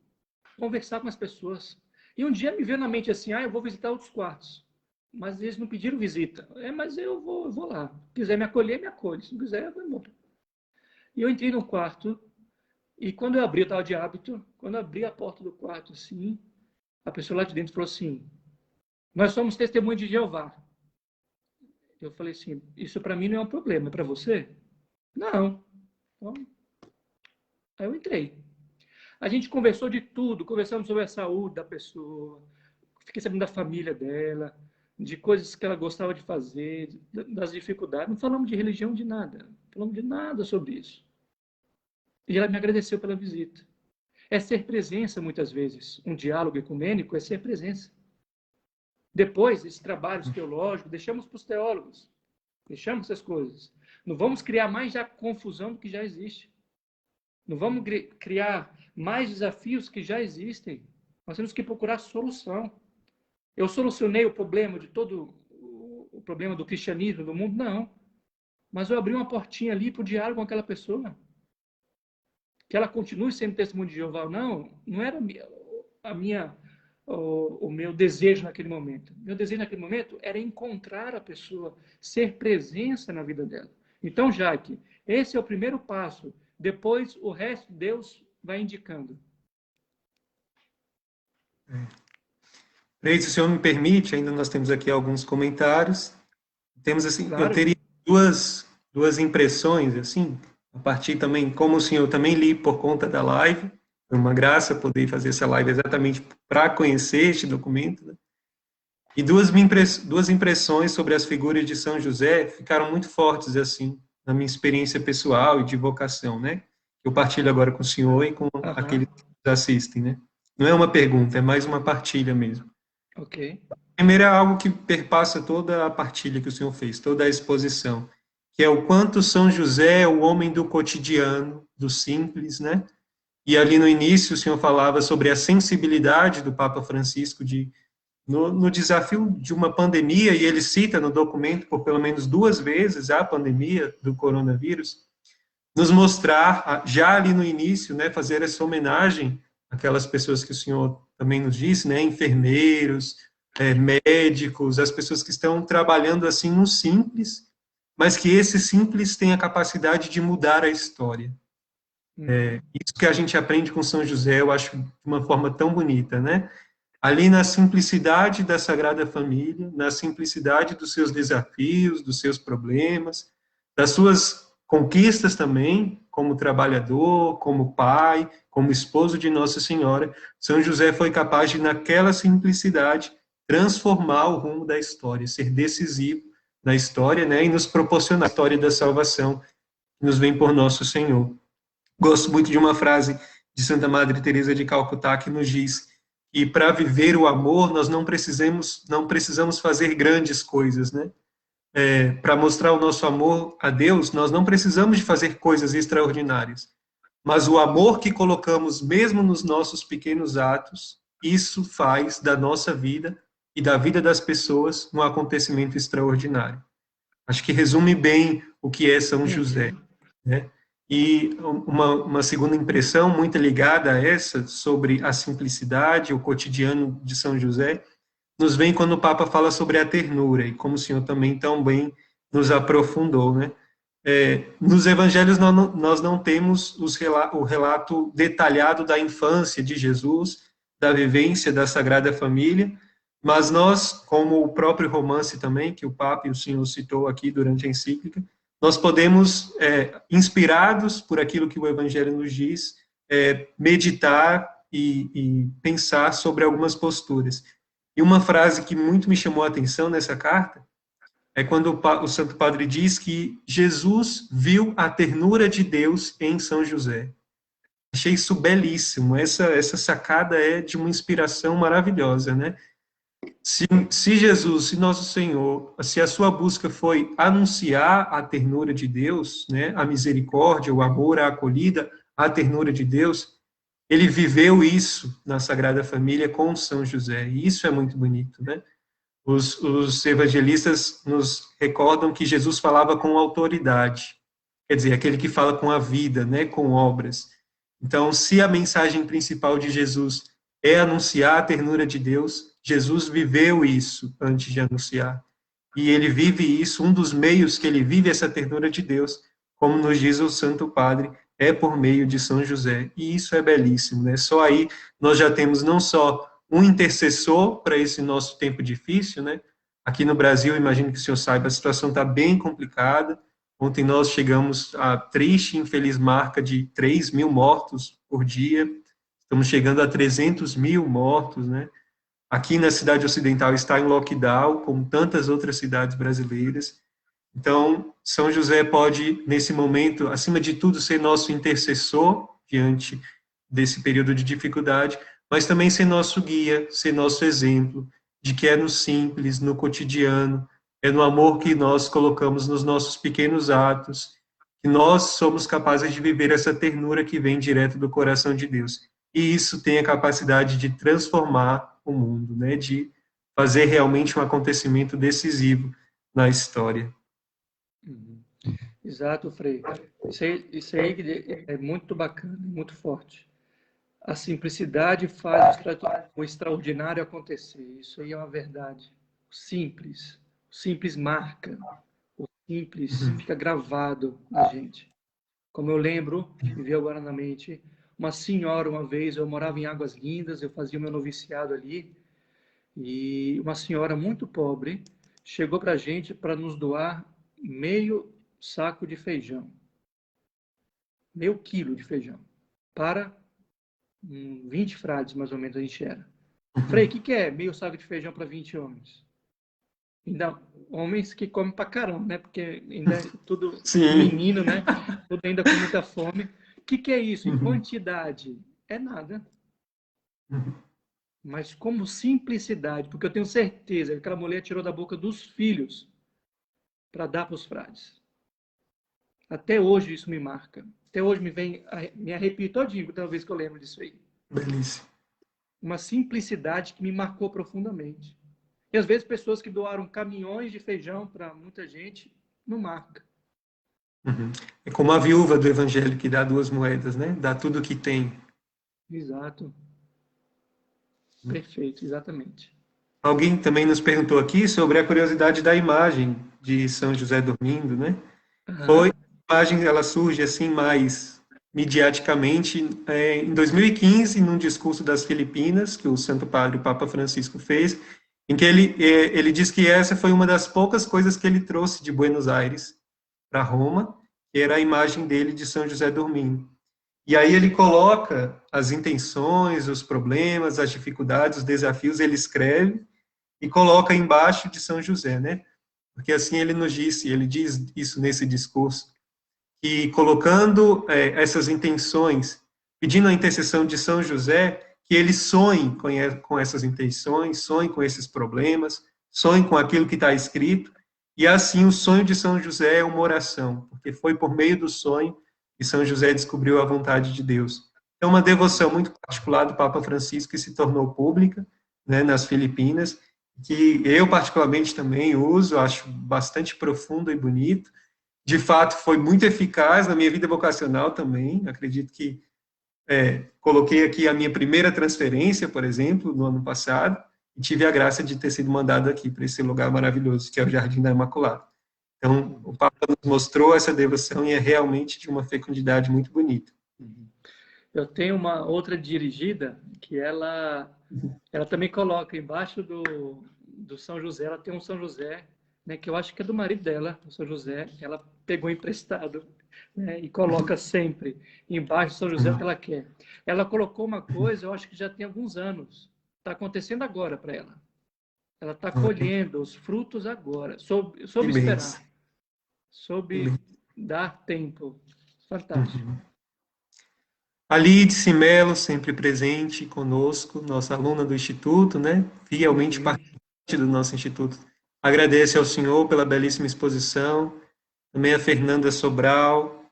conversar com as pessoas. E um dia me veio na mente assim, eu vou visitar outros quartos. Mas eles não pediram visita. Mas eu vou lá. Se quiser me acolher, me acolhe. Se não quiser, eu vou embora. E eu entrei no quarto, e quando eu abri, eu estava de hábito, quando eu abri a porta do quarto, assim, a pessoa lá de dentro falou assim, nós somos testemunhas de Jeová. Eu falei assim, isso para mim não é um problema, é para você? Não. Então, aí eu entrei. A gente conversou de tudo, conversamos sobre a saúde da pessoa, fiquei sabendo da família dela, de coisas que ela gostava de fazer, das dificuldades. Não falamos de religião, de nada. Não falamos de nada sobre isso. E ela me agradeceu pela visita. É ser presença, muitas vezes. Um diálogo ecumênico é ser presença. Depois, esses trabalhos teológicos, deixamos para os teólogos. Deixamos essas coisas. Não vamos criar mais já confusão do que já existe. Não vamos criar mais desafios que já existem. Nós temos que procurar solução. Eu solucionei o problema de todo o problema do cristianismo do mundo? Não. Mas eu abri uma portinha ali para o diálogo com aquela pessoa. Que ela continue sendo testemunho de Jeová ou não, não era o meu desejo naquele momento. Meu desejo naquele momento era encontrar a pessoa, ser presença na vida dela. Então, Jaque, esse é o primeiro passo. Depois, o resto, Deus vai indicando. Se o senhor me permite, ainda nós temos aqui alguns comentários. Temos assim, Claro. eu teria duas impressões, assim, a partir também, como o senhor também li por conta da live, foi uma graça poder fazer essa live exatamente para conhecer este documento, né? E duas impressões sobre as figuras de São José ficaram muito fortes, assim, na minha experiência pessoal e de vocação, né? Eu partilho agora com o senhor e com aqueles que nos assistem, né? Não é uma pergunta, é mais uma partilha mesmo. Ok. Primeiro é algo que perpassa toda a partilha que o senhor fez, toda a exposição, que é o quanto São José é o homem do cotidiano, do simples, né? E ali no início o senhor falava sobre a sensibilidade do Papa Francisco no desafio de uma pandemia, e ele cita no documento por pelo menos 2 vezes a pandemia do coronavírus, nos mostrar, já ali no início, né, fazer essa homenagem àquelas pessoas que o senhor também nos disse, né, enfermeiros, médicos, as pessoas que estão trabalhando assim no simples, mas que esse simples tem a capacidade de mudar a história. Isso que a gente aprende com São José, eu acho de uma forma tão bonita, né? Ali na simplicidade da Sagrada Família, na simplicidade dos seus desafios, dos seus problemas, das suas conquistas também, como trabalhador, como pai, como esposo de Nossa Senhora, São José foi capaz de, naquela simplicidade, transformar o rumo da história, ser decisivo na história, né, e nos proporcionar a história da salvação que nos vem por Nosso Senhor. Gosto muito de uma frase de Santa Madre Teresa de Calcutá que nos diz que para viver o amor nós não precisamos fazer grandes coisas, né? Para mostrar o nosso amor a Deus, nós não precisamos de fazer coisas extraordinárias, mas o amor que colocamos mesmo nos nossos pequenos atos, isso faz da nossa vida e da vida das pessoas um acontecimento extraordinário. Acho que resume bem o que é São José, né? E uma segunda impressão muito ligada a essa, sobre a simplicidade, o cotidiano de São José, nos vem quando o Papa fala sobre a ternura, e como o senhor também tão bem nos aprofundou, né? Nos evangelhos nós não temos o relato detalhado da infância de Jesus, da vivência da Sagrada Família, mas nós, como o próprio romance também, que o Papa e o senhor citou aqui durante a encíclica, nós podemos, inspirados por aquilo que o Evangelho nos diz, meditar e pensar sobre algumas posturas. E uma frase que muito me chamou a atenção nessa carta é quando o Santo Padre diz que Jesus viu a ternura de Deus em São José. Achei isso belíssimo. Essa sacada é de uma inspiração maravilhosa, né? Se Jesus, se Nosso Senhor, se a sua busca foi anunciar a ternura de Deus, né, a misericórdia, o amor, a acolhida, a ternura de Deus, ele viveu isso na Sagrada Família com São José, e isso é muito bonito, né? Os evangelistas nos recordam que Jesus falava com autoridade, quer dizer, aquele que fala com a vida, né, com obras. Então, se a mensagem principal de Jesus é anunciar a ternura de Deus, Jesus viveu isso antes de anunciar. E ele vive isso, um dos meios que ele vive essa ternura de Deus, como nos diz o Santo Padre, é por meio de São José. E isso é belíssimo, né? Só aí nós já temos não só um intercessor para esse nosso tempo difícil, né? Aqui no Brasil, imagino que o senhor saiba, a situação está bem complicada. Ontem nós chegamos à triste e infeliz marca de 3.000 mortos por dia. estamos chegando a 300 mil mortos, né? Aqui na cidade ocidental está em lockdown, como tantas outras cidades brasileiras. Então, São José pode, nesse momento, acima de tudo, ser nosso intercessor diante desse período de dificuldade, mas também ser nosso guia, ser nosso exemplo de que é no simples, no cotidiano, é no amor que nós colocamos nos nossos pequenos atos, que nós somos capazes de viver essa ternura que vem direto do coração de Deus. E isso tem a capacidade de transformar o mundo, né? De fazer realmente um acontecimento decisivo na história. Uhum. Exato, Frei. Isso aí é muito bacana, muito forte. A simplicidade faz o extraordinário acontecer. Isso aí é uma verdade. O simples marca, o simples Uhum. fica gravado na gente. Como eu lembro, me veio agora na mente, uma senhora, uma vez, eu morava em Águas Lindas, eu fazia o meu noviciado ali, e uma senhora muito pobre chegou para a gente para nos doar meio saco de feijão, meio quilo de feijão, para 20 frades, mais ou menos, a gente era. Frei, o que é meio saco de feijão para 20 homens? Ainda homens que comem pra caramba, né? Porque ainda é tudo Sim. menino, né? Tudo ainda com muita fome. O que é isso? Em Uhum. quantidade, é nada. Uhum. Mas como simplicidade, porque eu tenho certeza que aquela mulher tirou da boca dos filhos para dar para os frades. Até hoje isso me marca. Até hoje me arrepio todinho toda vez que eu lembro disso aí. Belíssimo. Uma simplicidade que me marcou profundamente. E às vezes pessoas que doaram caminhões de feijão para muita gente, não marca. Uhum. É como a viúva do evangelho que dá 2 moedas, né? Dá tudo o que tem. Exato. Perfeito, exatamente. Alguém também nos perguntou aqui sobre a curiosidade da imagem de São José dormindo, né? Foi Aham. a imagem, ela surge assim mais midiaticamente em 2015, num discurso das Filipinas que o Santo Padre, o Papa Francisco fez, em que ele diz que essa foi uma das poucas coisas que ele trouxe de Buenos Aires para Roma, que era a imagem dele de São José dormindo. E aí ele coloca as intenções, os problemas, as dificuldades, os desafios, ele escreve e coloca embaixo de São José, né? Porque assim ele nos disse, ele diz isso nesse discurso, que colocando essas intenções, pedindo a intercessão de São José, que ele sonhe com essas intenções, sonhe com esses problemas, sonhe com aquilo que está escrito, e assim o sonho de São José é uma oração, porque foi por meio do sonho que São José descobriu a vontade de Deus. É uma devoção muito particular do Papa Francisco que se tornou pública, né, nas Filipinas, que eu particularmente também uso, acho bastante profundo e bonito. De fato, foi muito eficaz na minha vida vocacional também. Acredito que coloquei aqui a minha primeira transferência, por exemplo, no ano passado, e tive a graça de ter sido mandado aqui para esse lugar maravilhoso, que é o Jardim da Imaculada. Então, o Papa nos mostrou essa devoção e é realmente de uma fecundidade muito bonita. Eu tenho uma outra dirigida que ela também coloca embaixo do São José, ela tem um São José, né, que eu acho que é do marido dela, o São José, ela pegou emprestado, né, e coloca sempre embaixo do São José o que ela quer. Ela colocou uma coisa, eu acho que já tem alguns anos, está acontecendo agora para ela. Ela está colhendo os frutos agora, Que sob esperar, bênção. Que sob bênção. dar tempo. Fantástico. A Lídice Mello, sempre presente conosco, nossa aluna do Instituto, né? Fielmente Uhum. participante do nosso Instituto. Agradece ao senhor pela belíssima exposição. Também a Fernanda Sobral,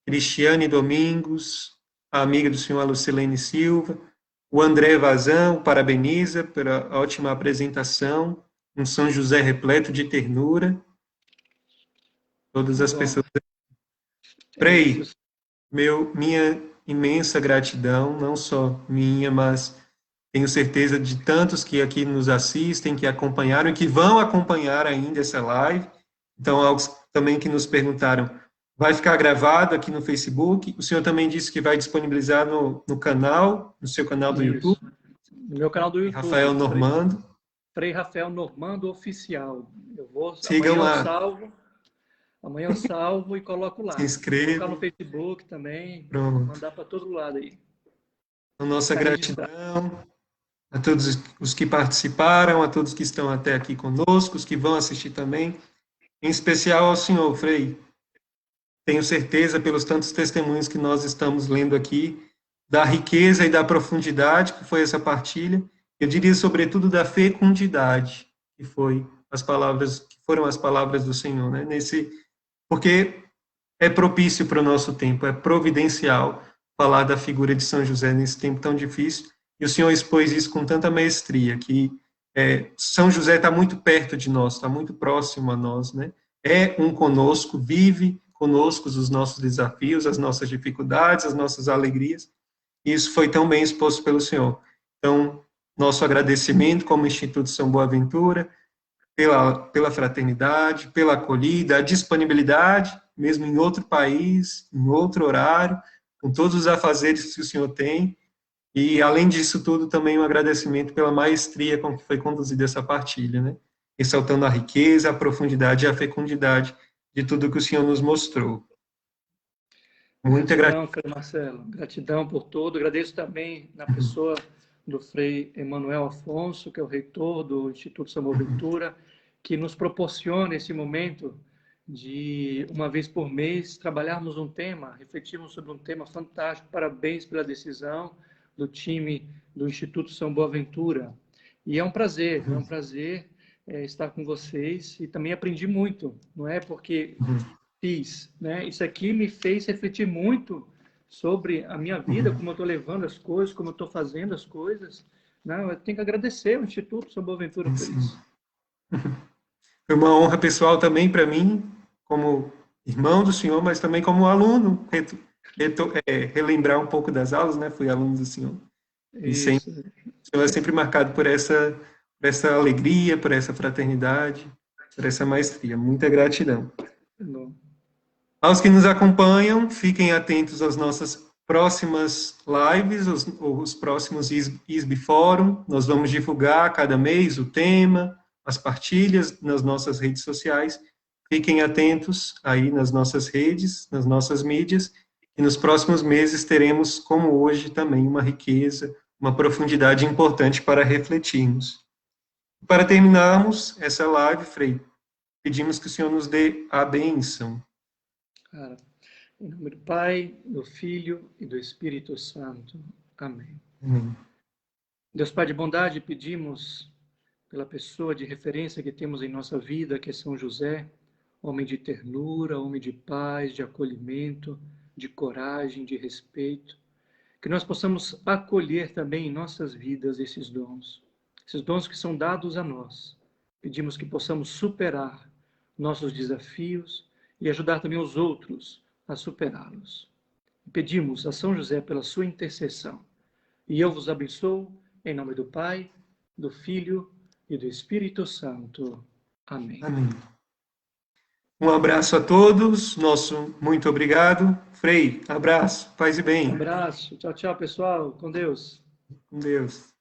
Cristiane Domingos, a amiga do senhor, a Lucilene Silva. O André Vazão parabeniza pela ótima apresentação. Um São José repleto de ternura. Todas Que as bom. pessoas. É isso. Frei, minha imensa gratidão, não só minha, mas tenho certeza de tantos que aqui nos assistem, que acompanharam e que vão acompanhar ainda essa live. Então, aos também que nos perguntaram, vai ficar gravado aqui no Facebook? O senhor também disse que vai disponibilizar no canal, no seu canal do YouTube, Isso. No meu canal do Rafael YouTube, Normando. Frei Rafael Normando Oficial. Sigam lá, amanhã eu salvo e coloco se lá. Vou colocar no inscrevam. Facebook também, Pronto. mandar para todo lado aí. A nossa Está registrado. gratidão a todos os que participaram, a todos que estão até aqui conosco, os que vão assistir também, em especial ao senhor Frei. Tenho certeza, pelos tantos testemunhos que nós estamos lendo aqui, da riqueza e da profundidade que foi essa partilha, eu diria, sobretudo, da fecundidade, que foram as palavras do Senhor, né? Porque é propício para o nosso tempo, é providencial falar da figura de São José nesse tempo tão difícil, e o Senhor expôs isso com tanta maestria, que São José está muito perto de nós, está muito próximo a nós, né? É um conosco, vive conosco os nossos desafios, as nossas dificuldades, as nossas alegrias, e isso foi tão bem exposto pelo Senhor. Então, nosso agradecimento como Instituto São Boaventura, pela fraternidade, pela acolhida, a disponibilidade, mesmo em outro país, em outro horário, com todos os afazeres que o Senhor tem, e, além disso tudo, também um agradecimento pela maestria com que foi conduzida essa partilha, né? Ressaltando a riqueza, a profundidade e a fecundidade de tudo que o Senhor nos mostrou. Muita Gratidão, Frei Marcelo. Gratidão por tudo. Agradeço também na pessoa do Frei Emanuel Afonso, que é o reitor do Instituto São Boaventura, que nos proporciona esse momento de, uma vez por mês, trabalharmos um tema, refletirmos sobre um tema fantástico. Parabéns pela decisão do time do Instituto São Boaventura. E é um prazer estar com vocês, e também aprendi muito, não é porque fiz, né? Isso aqui me fez refletir muito sobre a minha vida, como eu estou levando as coisas, como eu estou fazendo as coisas. Não, eu tenho que agradecer ao Instituto São Boaventura por isso. Foi uma honra pessoal também para mim, como irmão do senhor, mas também como aluno, relembrar um pouco das aulas, né? Fui aluno do senhor. E sempre, o senhor é sempre marcado por essa alegria, por essa fraternidade, por essa maestria. Muita gratidão. Bom. Aos que nos acompanham, fiquem atentos às nossas próximas lives, os próximos ISB Fórum. Nós vamos divulgar a cada mês o tema, as partilhas nas nossas redes sociais. Fiquem atentos aí nas nossas redes, nas nossas mídias, e nos próximos meses teremos, como hoje, também uma riqueza, uma profundidade importante para refletirmos. Para terminarmos essa live, Frei, pedimos que o Senhor nos dê a bênção. Cara, em nome do Pai, do Filho e do Espírito Santo. Amém. Deus Pai de bondade, pedimos pela pessoa de referência que temos em nossa vida, que é São José, homem de ternura, homem de paz, de acolhimento, de coragem, de respeito, que nós possamos acolher também em nossas vidas esses dons que são dados a nós. Pedimos que possamos superar nossos desafios e ajudar também os outros a superá-los. Pedimos a São José pela sua intercessão. E eu vos abençoo em nome do Pai, do Filho e do Espírito Santo. Amém. Amém. Um abraço a todos, nosso muito obrigado. Frei, abraço, paz e bem. Um abraço, tchau, tchau, pessoal, com Deus. Com Deus.